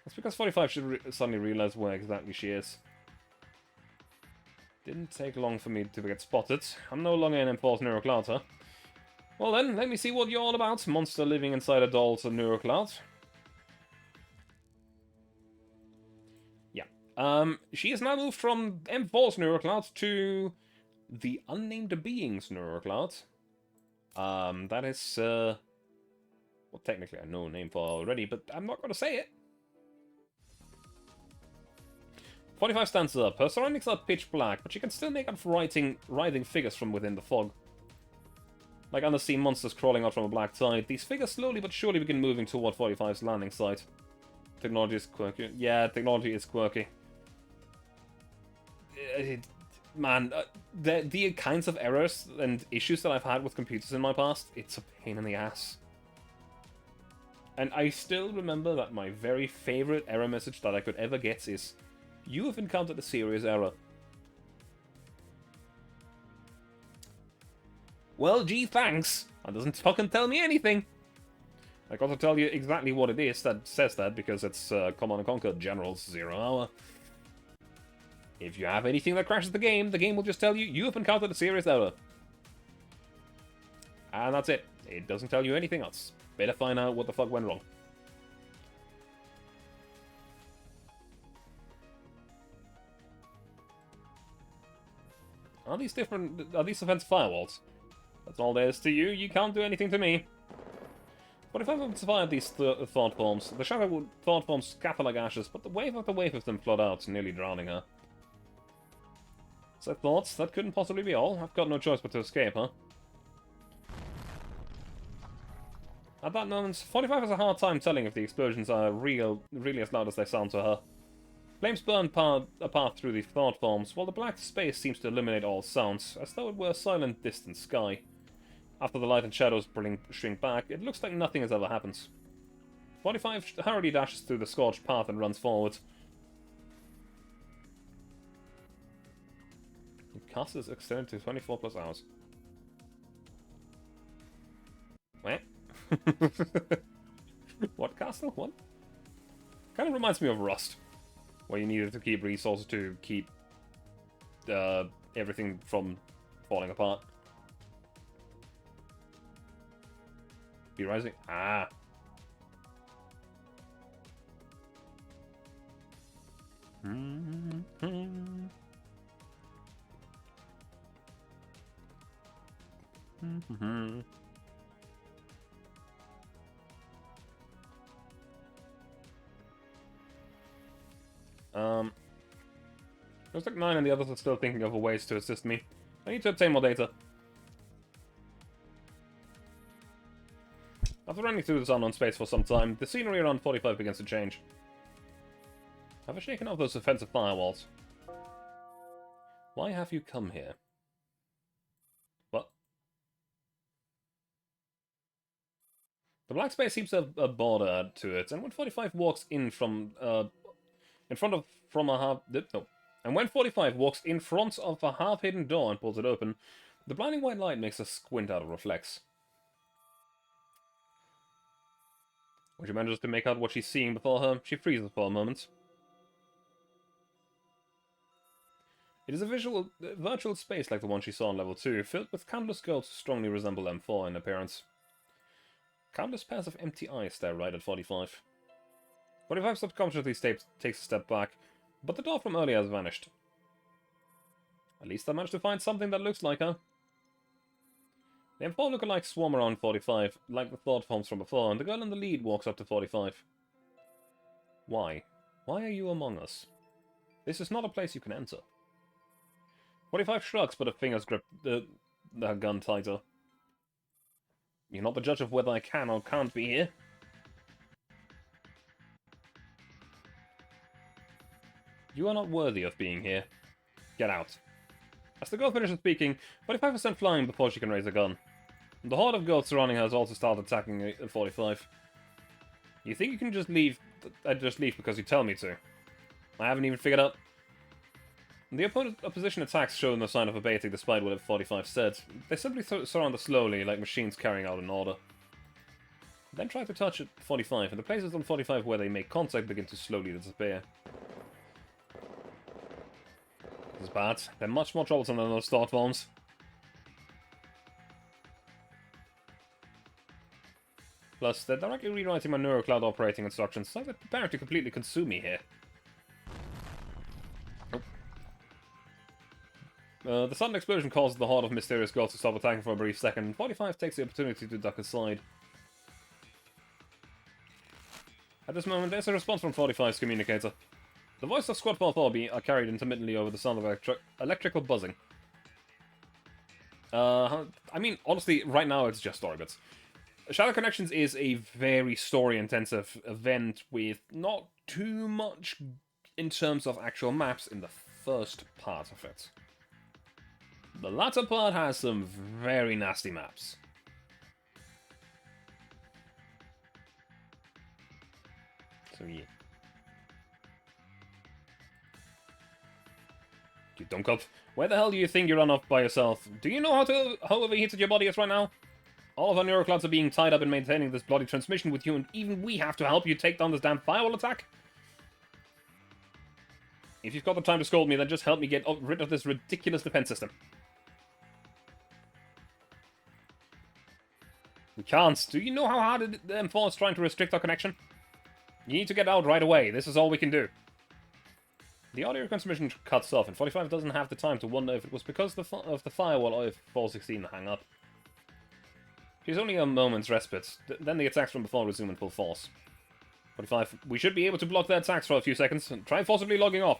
That's because 45 should suddenly realize where exactly she is. Didn't take long for me to get spotted. I'm no longer in M4's Neurocloud, huh? Well then, let me see what you're all about, monster living inside a doll's Neurocloud. Yeah. She has now moved from M4's Neurocloud to the Unnamed Being's Neurocloud. That is, well, technically I know a name for it already, but I'm not going to say it. 45 stands up. Her surroundings are pitch black, but she can still make out writhing figures from within the fog. Like undersea monsters crawling out from a black tide, these figures slowly but surely begin moving toward 45's landing site. Technology is quirky. Yeah, technology is quirky. Man, the kinds of errors and issues that I've had with computers in my past, it's a pain in the ass. And I still remember that my very favorite error message that I could ever get is, "You have encountered a serious error." Well, gee, thanks. That doesn't fucking tell me anything. I got to tell you exactly what it is that says that, because it's Command & Conquer General's 0 hour. If you have anything that crashes the game will just tell you, you have encountered a serious error. And that's it. It doesn't tell you anything else. Better find out what the fuck went wrong. Are these defense firewalls? That's all there is to you. You can't do anything to me. But if I haven't survived these thought forms, the shadow thought forms scatter like ashes, but the wave after wave of them flood out, nearly drowning her. So thoughts, that couldn't possibly be all. I've got no choice but to escape, huh? At that moment, 45 has a hard time telling if the explosions are really as loud as they sound to her. Flames burn a path through the thought forms, while the black space seems to eliminate all sounds, as though it were a silent, distant sky. After the light and shadows shrink back, it looks like nothing has ever happened. 45 hurriedly dashes through the scorched path and runs forward. The castle is extended to 24 plus hours. What? What castle? What? Kind of reminds me of Rust, where you needed to keep resources to keep everything from falling apart. Be rising? Ah. Looks like 9 and the others are still thinking of ways to assist me. I need to obtain more data. After running through this unknown space for some time, the scenery around 45 begins to change. Have I shaken off those offensive firewalls? Why have you come here? What? The black space seems to have a border to it, and when 45 walks in from in front of from a half no, and when 45 walks in front of a half-hidden door and pulls it open, the blinding white light makes us squint out of reflex. When she manages to make out what she's seeing before her, she freezes for a moment. It is a virtual space like the one she saw on level 2, filled with countless girls who strongly resemble M4 in appearance. Countless pairs of empty eyes stare right at 45. 45 subconsciously takes a step back, but the doll from earlier has vanished. At least I managed to find something that looks like her. The M4 lookalikes swarm around 45, like the thought forms from before, and the girl in the lead walks up to 45. Why? Why are you among us? This is not a place you can enter. 45 shrugs, but her fingers grip the gun tighter. You're not the judge of whether I can or can't be here. You are not worthy of being here. Get out. As the girl finishes speaking, 45% flying before she can raise a gun. The horde of girls surrounding her has also started attacking 45. You think you can just leave? I'd just leave because you tell me to. I haven't even figured out. The opposition attacks show no sign of abating despite what 45 said. They simply surround her slowly, like machines carrying out an order. Then try to touch at 45, and the places on 45 where they make contact begin to slowly disappear. This is bad. They're much more troublesome than those thought forms. Plus, they're directly rewriting my NeuroCloud operating instructions, so they're preparing to completely consume me here. The sudden explosion causes the horde of mysterious girls to stop attacking for a brief second, and 45 takes the opportunity to duck aside. At this moment, there's a response from 45's communicator. The voice of Squad 44B are carried intermittently over the sound of electrical buzzing. I mean, honestly, right now it's just story bits. Shadow Connections is a very story-intensive event with not too much in terms of actual maps in the first part of it. The latter part has some very nasty maps. So yeah. You dunkop. Where the hell do you think you run off by yourself? Do you know how overheated your body is right now? All of our neuroclouds are being tied up in maintaining this bloody transmission with you, and even we have to help you take down this damn firewall attack? If you've got the time to scold me, then just help me get rid of this ridiculous defense system. We can't. Do you know how hard the M4 is trying to restrict our connection? You need to get out right away. This is all we can do. The audio transmission cuts off, and 45 doesn't have the time to wonder if it was because of the firewall of 416 hang up. She's only a moment's respite. Then the attacks from before resume in full force. 45, we should be able to block their attacks for a few seconds. Try forcibly logging off.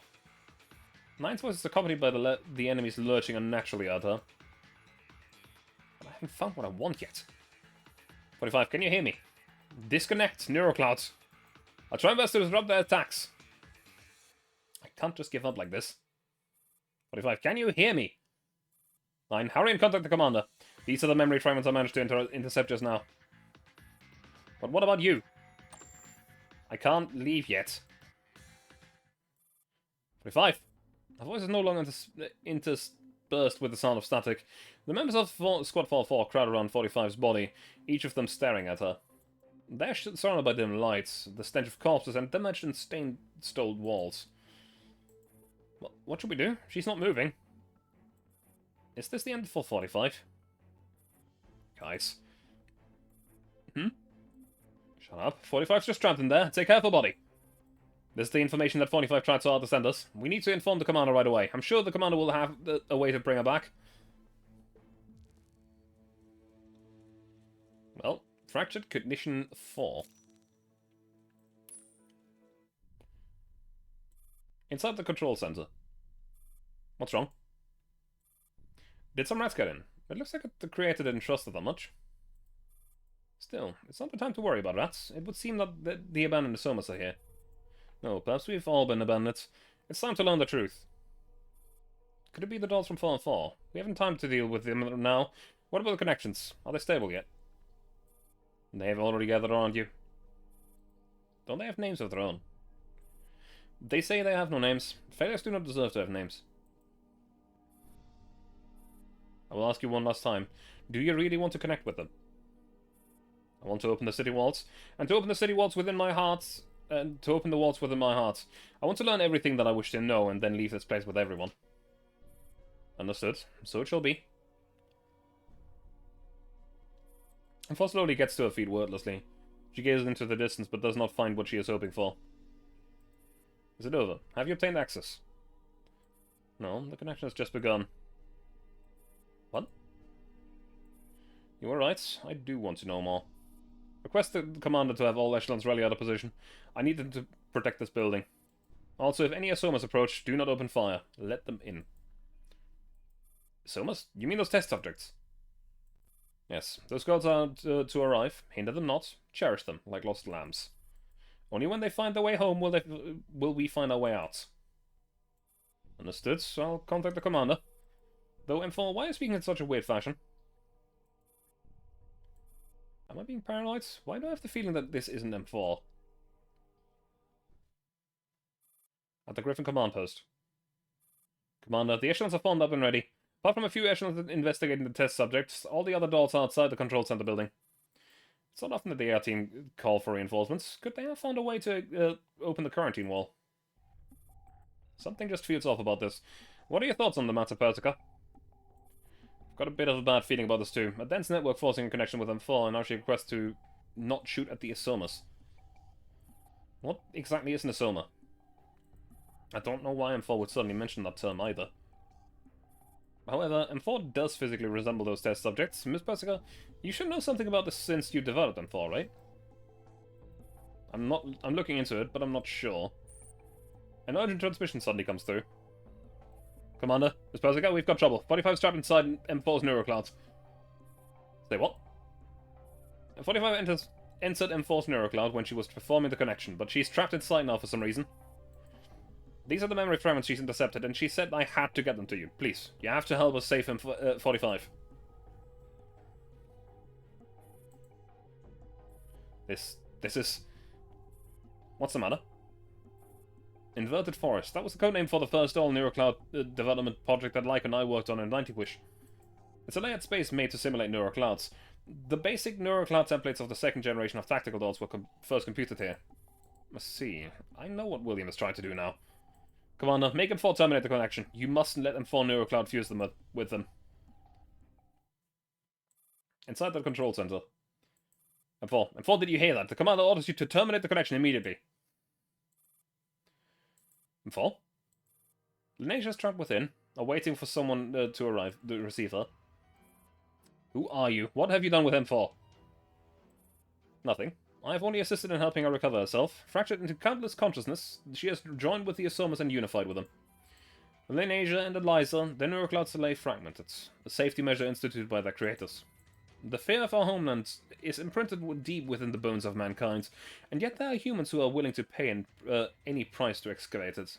Nine's voice is accompanied by the enemies lurching unnaturally at her. But I haven't found what I want yet. 45, can you hear me? Disconnect, neuroclouds. I'll try my best to disrupt their attacks. I can't just give up like this. 45, can you hear me? 9, hurry and contact the commander. These are the memory fragments I managed to intercept just now. But what about you? I can't leave yet. 45. Her voice is no longer interspersed with the sound of static. The members of Squad 44 crowd around 45's body, each of them staring at her. They're surrounded by dim lights, the stench of corpses, and dimension-stained stone walls. Well, what should we do? She's not moving. Is this the end for 45? Guys. Shut up. 45's just trapped in there. Take care of her body. This is the information that 45 tried so hard to send us. We need to inform the commander right away. I'm sure the commander will have a way to bring her back. Well, fractured cognition 4. Inside the control center. What's wrong? Did some rats get in? It looks like the creator didn't trust her that much. Still, it's not the time to worry about rats. It would seem that the abandoned somas are here. No, perhaps we've all been abandoned. It's time to learn the truth. Could it be the dolls from 4 and 4? We haven't time to deal with them now. What about the connections? Are they stable yet? They have already gathered around you. Don't they have names of their own? They say they have no names. Failures do not deserve to have names. I will ask you one last time. Do you really want to connect with them? I want to open the city walls. And to open the city walls within my heart... And to open the walls within my heart. I want to learn everything that I wish to know and then leave this place with everyone. Understood. So it shall be. And Foss slowly gets to her feet wordlessly. She gazes into the distance but does not find what she is hoping for. Is it over? Have you obtained access? No, the connection has just begun. What? You are right. I do want to know more. Request the commander to have all echelons rally out of position. I need them to protect this building. Also, if any Asomas approach, do not open fire. Let them in. Asomas? You mean those test subjects? Yes, those girls are to arrive. Hinder them not. Cherish them, like lost lambs. Only when they find their way home will we find our way out. Understood, so I'll contact the commander. Though, M4, why are you speaking in such a weird fashion? Am I being paranoid? Why do I have the feeling that this isn't M4? At the Griffin command post. Commander, the echelons are formed up and ready. Apart from a few echelons investigating the test subjects, all the other dolls are outside the control center building. It's not often that the air team call for reinforcements. Could they have found a way to open the quarantine wall? Something just feels off about this. What are your thoughts on the matter, Pertica? I've got a bit of a bad feeling about this too. A dense network forcing a connection with M4, and now she requests to not shoot at the Asomas. What exactly is an Asoma? I don't know why M4 would suddenly mention that term either. However, M4 does physically resemble those test subjects. Miss Persica, you should know something about this since you developed M4, right? I'm looking into it, but I'm not sure. An urgent transmission suddenly comes through. Commander, Miss Persica, we've got trouble. 45's trapped inside M4's neuroclouds. Say what? 45 entered M4's neurocloud when she was performing the connection, but she's trapped inside now for some reason. These are the memory fragments she's intercepted, and she said I had to get them to you. Please, you have to help us save M45. This is... What's the matter? Inverted Forest. That was the codename for the first all-neurocloud development project that Lyke and I worked on in 90wish. It's a layered space made to simulate neuroclouds. The basic neurocloud templates of the second generation of tactical dolls were first computed here. Let's see. I know what William is trying to do now. Commander, make M4 terminate the connection. You mustn't let M4 neurocloud fuse them with them. Inside the control center. M4, did you hear that? The commander orders you to terminate the connection immediately. M4? Linnasia's trapped within, awaiting for someone to arrive, to receive her. Who are you? What have you done with M4? Nothing. I have only assisted in helping her recover herself. Fractured into countless consciousness, she has joined with the Asomas and unified with them. Linnasia and Eliza, their neuroclouds lay fragmented, a safety measure instituted by their creators. The fear of our homeland is imprinted deep within the bones of mankind, and yet there are humans who are willing to pay any price to excavate it.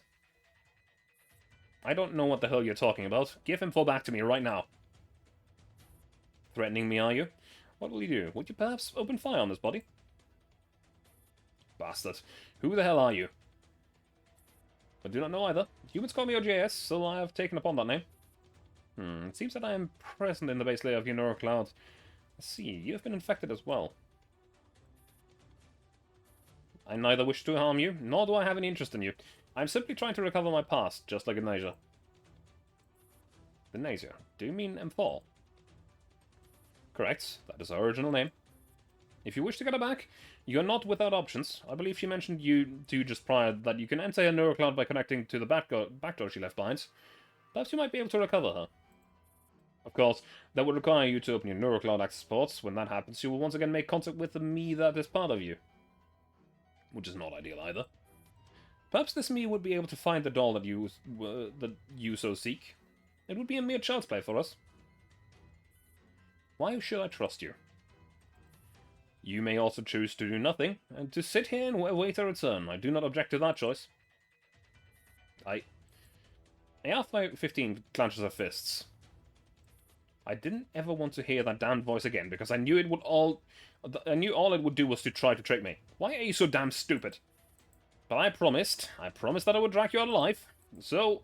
I don't know what the hell you're talking about. Give M4 back to me right now. Threatening me, are you? What will you do? Would you perhaps open fire on this body? Bastard. Who the hell are you? I do not know either. Humans call me OJS, so I have taken upon that name. It seems that I am present in the base layer of your neurocloud. Let's see, you have been infected as well. I neither wish to harm you, nor do I have any interest in you. I am simply trying to recover my past, just like Ignasia. Ignasia? Do you mean M4? Correct, that is her original name. If you wish to get her back, you're not without options. I believe she mentioned you just prior that you can enter her neurocloud by connecting to the back door she left behind. Perhaps you might be able to recover her. Of course, that would require you to open your neurocloud access ports. When that happens, you will once again make contact with the me that is part of you. Which is not ideal either. Perhaps this me would be able to find the doll that you so seek. It would be a mere child's play for us. Why should I trust you? You may also choose to do nothing, and to sit here and await a return. I do not object to that choice. AR-15 clenches her fists. I didn't ever want to hear that damned voice again, because I knew it would all... I knew all it would do was to try to trick me. Why are you so damn stupid? But I promised that I would drag you out alive. So,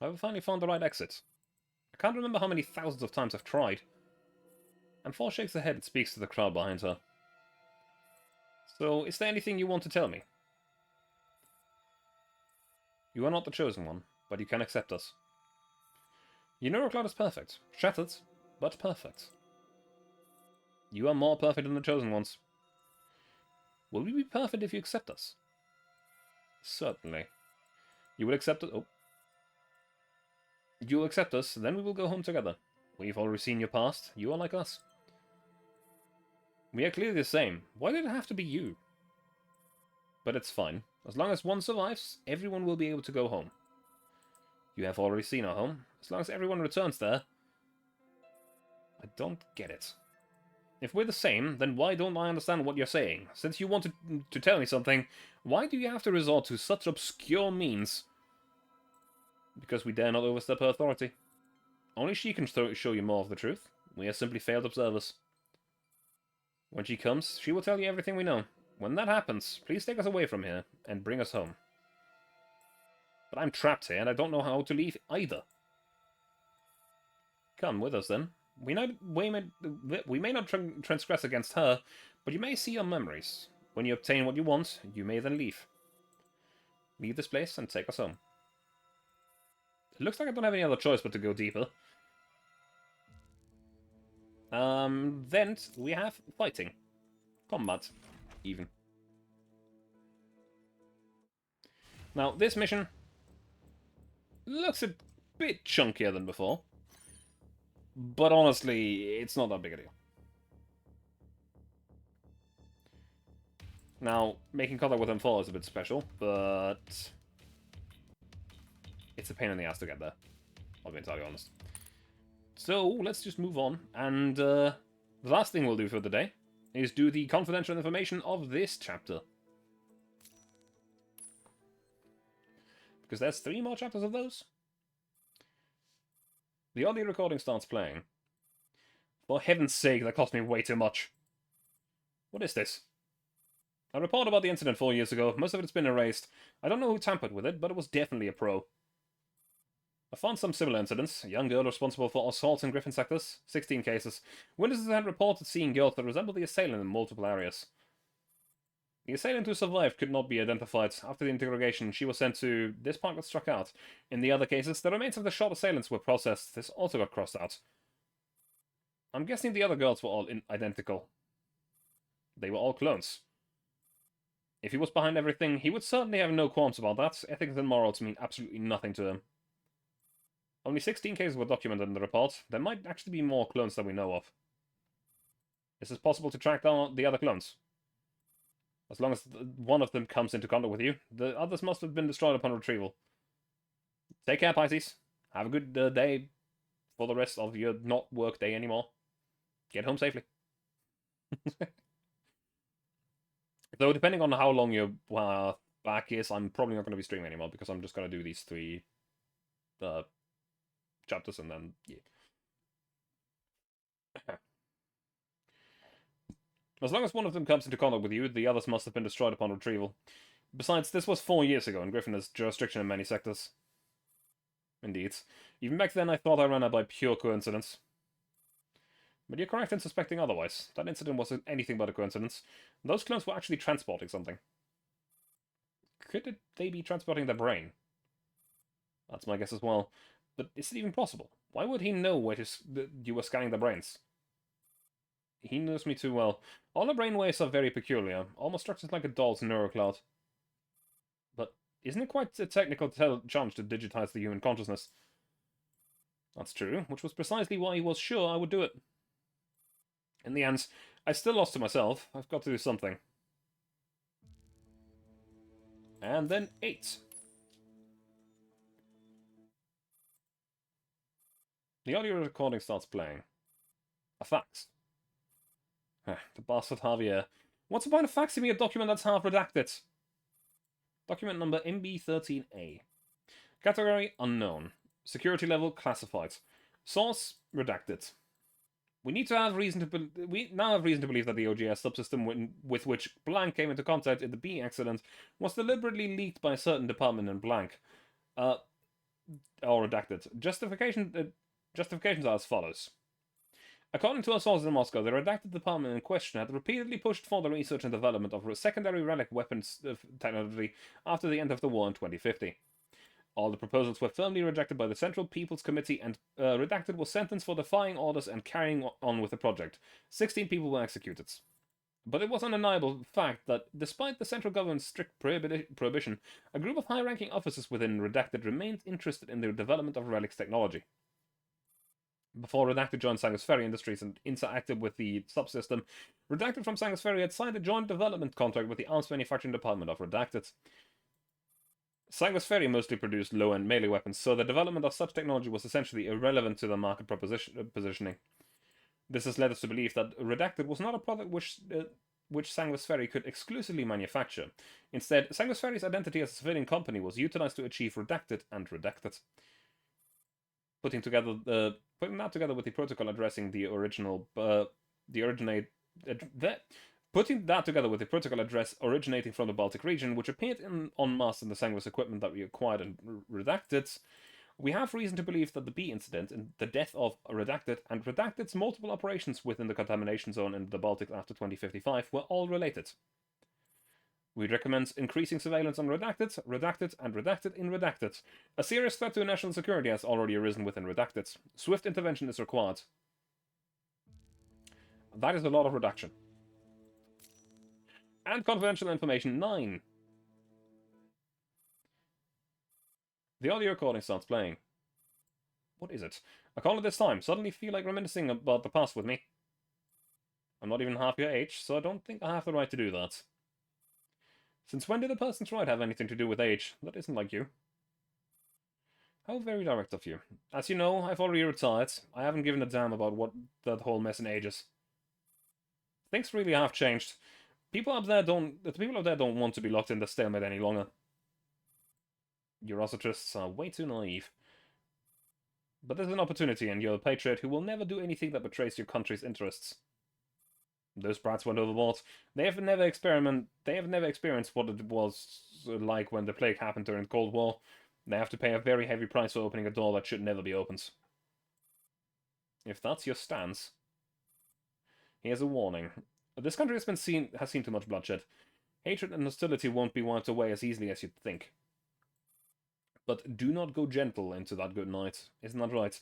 I've finally found the right exit. I can't remember how many thousands of times I've tried. And Fall shakes her head and speaks to the crowd behind her. So, is there anything you want to tell me? You are not the chosen one, but you can accept us. Your neurocloud is perfect. Shattered, but perfect. You are more perfect than the chosen ones. Will we be perfect if you accept us? Certainly. You will accept us... Oh. You will accept us, then we will go home together. We've already seen your past. You are like us. We are clearly the same. Why did it have to be you? But it's fine. As long as one survives, everyone will be able to go home. You have already seen our home. As long as everyone returns there... I don't get it. If we're the same, then why don't I understand what you're saying? Since you wanted to tell me something, why do you have to resort to such obscure means? Because we dare not overstep her authority. Only she can show you more of the truth. We are simply failed observers. When she comes, she will tell you everything we know. When that happens, please take us away from here and bring us home. But I'm trapped here and I don't know how to leave either. Come with us then. We may not transgress against her, but you may see your memories. When you obtain what you want, you may then leave. Leave this place and take us home. It looks like I don't have any other choice but to go deeper. Then we have fighting. Combat, even. Now, this mission looks a bit chunkier than before. But honestly, it's not that big a deal. Now, making contact with M4 is a bit special, but it's a pain in the ass to get there. I'll be entirely honest. So, let's just move on, and the last thing we'll do for the day is do the confidential information of this chapter. Because there's 3 more chapters of those. The audio recording starts playing. For heaven's sake, that cost me way too much. What is this? A report about the incident 4 years ago. Most of it's been erased. I don't know who tampered with it, but it was definitely a pro. I found some similar incidents. A young girl responsible for assaults in Griffin sectors. 16 cases. Witnesses had reported seeing girls that resembled the assailant in multiple areas. The assailant who survived could not be identified. After the interrogation, she was sent to... This part got struck out. In the other cases, the remains of the shot assailants were processed. This also got crossed out. I'm guessing the other girls were all identical. They were all clones. If he was behind everything, he would certainly have no qualms about that. Ethics and morals mean absolutely nothing to him. Only 16 cases were documented in the report. There might actually be more clones than we know of. Is it possible to track down the other clones? As long as one of them comes into contact with you, the others must have been destroyed upon retrieval. Take care, Pisces. Have a good day for the rest of your not work day anymore. Get home safely. Though, depending on how long your back is, I'm probably not going to be streaming anymore because I'm just going to do these 3 chapters and then, yeah. As long as one of them comes into contact with you, the others must have been destroyed upon retrieval. Besides, this was 4 years ago, and Griffin has jurisdiction in many sectors. Indeed. Even back then, I thought I ran out by pure coincidence. But you're correct in suspecting otherwise. That incident wasn't anything but a coincidence. Those clones were actually transporting something. Could they be transporting their brain? That's my guess as well. But is it even possible? Why would he know where you were scanning the brains? He knows me too well. All the brainwaves are very peculiar, almost structured like a doll's neurocloud. But isn't it quite a technical challenge to digitize the human consciousness? That's true, which was precisely why he was sure I would do it. In the end, I still lost to myself. I've got to do something. And then 8. The audio recording starts playing. A fax. The bastard Javier. What's the point of faxing me a document that's half redacted? Document number MB13A. Category unknown. Security level classified. Source redacted. We now have reason to believe that the OGS subsystem with which Blank came into contact in the B accident was deliberately leaked by a certain department in Blank. Or redacted. Justifications are as follows. According to our sources in Moscow, the redacted department in question had repeatedly pushed for the research and development of secondary relic weapons technology after the end of the war in 2050. All the proposals were firmly rejected by the Central People's Committee, and redacted was sentenced for defying orders and carrying on with the project. 16 people were executed. But it was an undeniable fact that, despite the central government's strict prohibition, a group of high-ranking officers within redacted remained interested in the development of relics technology. Before Redacted joined Sangus Ferry Industries and interacted with the subsystem, Redacted from Sangus Ferry had signed a joint development contract with the Arms Manufacturing Department of Redacted. Sangus Ferry mostly produced low-end melee weapons, so the development of such technology was essentially irrelevant to the market positioning. This has led us to believe that Redacted was not a product which Sangus Ferry could exclusively manufacture. Instead, Sangus Ferry's identity as a civilian company was utilized to achieve Redacted and Redacted. Putting that together with the protocol addressing the putting that together with the protocol address originating from the Baltic region, which appeared en masse in the Sangus equipment that we acquired and Redacted, we have reason to believe that the B incident and the death of Redacted and Redacted's multiple operations within the contamination zone in the Baltic after 2055 were all related. We recommend increasing surveillance on Redacted, Redacted, and Redacted in Redacted. A serious threat to national security has already arisen within Redacted. Swift intervention is required. That is a lot of redaction. And confidential information 9. The audio recording starts playing. What is it? I call it this time. Suddenly feel like reminiscing about the past with me. I'm not even half your age, so I don't think I have the right to do that. Since when did a person's right have anything to do with age? That isn't like you. How very direct of you. As you know, I've already retired. I haven't given a damn about what that whole mess in ages. Things really have changed. The people up there don't want to be locked in the stalemate any longer. Your Rossitersts are way too naive. But there's an opportunity, and you're a patriot who will never do anything that betrays your country's interests. Those brats went overboard. They have never experienced what it was like when the plague happened during the Cold War. They have to pay a very heavy price for opening a door that should never be opened. If that's your stance, here's a warning. This country has seen too much bloodshed. Hatred and hostility won't be wiped away as easily as you'd think. But do not go gentle into that good night. Isn't that right?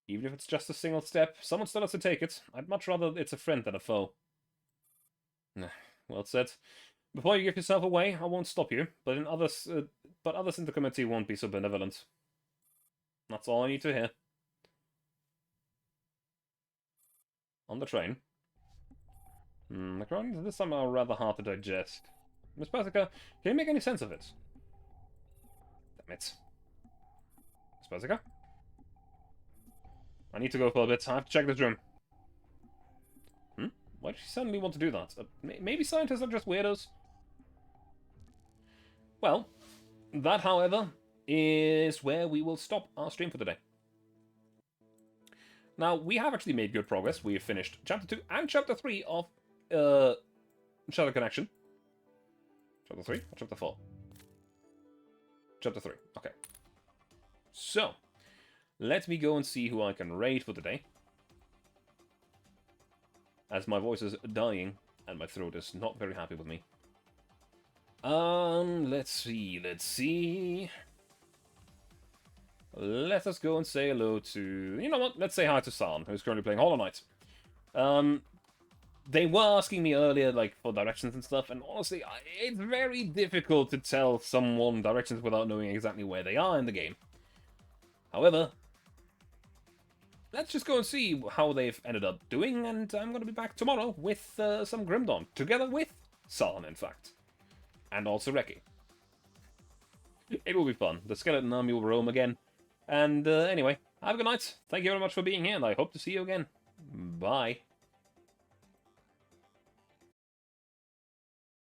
Even if it's just a single step, someone still has to take it. I'd much rather it's a friend than a foe. Well said. Before you give yourself away, I won't stop you, but others in the committee won't be so benevolent. That's all I need to hear. On the train. According to this, somehow rather hard to digest. Miss Persica, can you make any sense of it? Damn it. Miss Persica? I need to go for a bit. I have to check this room. Why did she suddenly want to do that? Maybe scientists are just weirdos? Well, that, however, is where we will stop our stream for today. Now, we have actually made good progress. We have finished Chapter 2 and Chapter 3 of Shadow Connection. Chapter 3 or Chapter 4? Chapter 3, okay. So, let me go and see who I can raid for today. As my voice is dying, and my throat is not very happy with me. Let's see. Let us go and say hello to... You know what? Let's say hi to San, who's currently playing Hollow Knight. They were asking me earlier, like, for directions and stuff, and honestly, it's very difficult to tell someone directions without knowing exactly where they are in the game. However, let's just go and see how they've ended up doing, and I'm going to be back tomorrow with some Grim Dawn, together with San, in fact. And also Reki. It will be fun. The skeleton army will roam again. And anyway, have a good night. Thank you very much for being here, and I hope to see you again. Bye.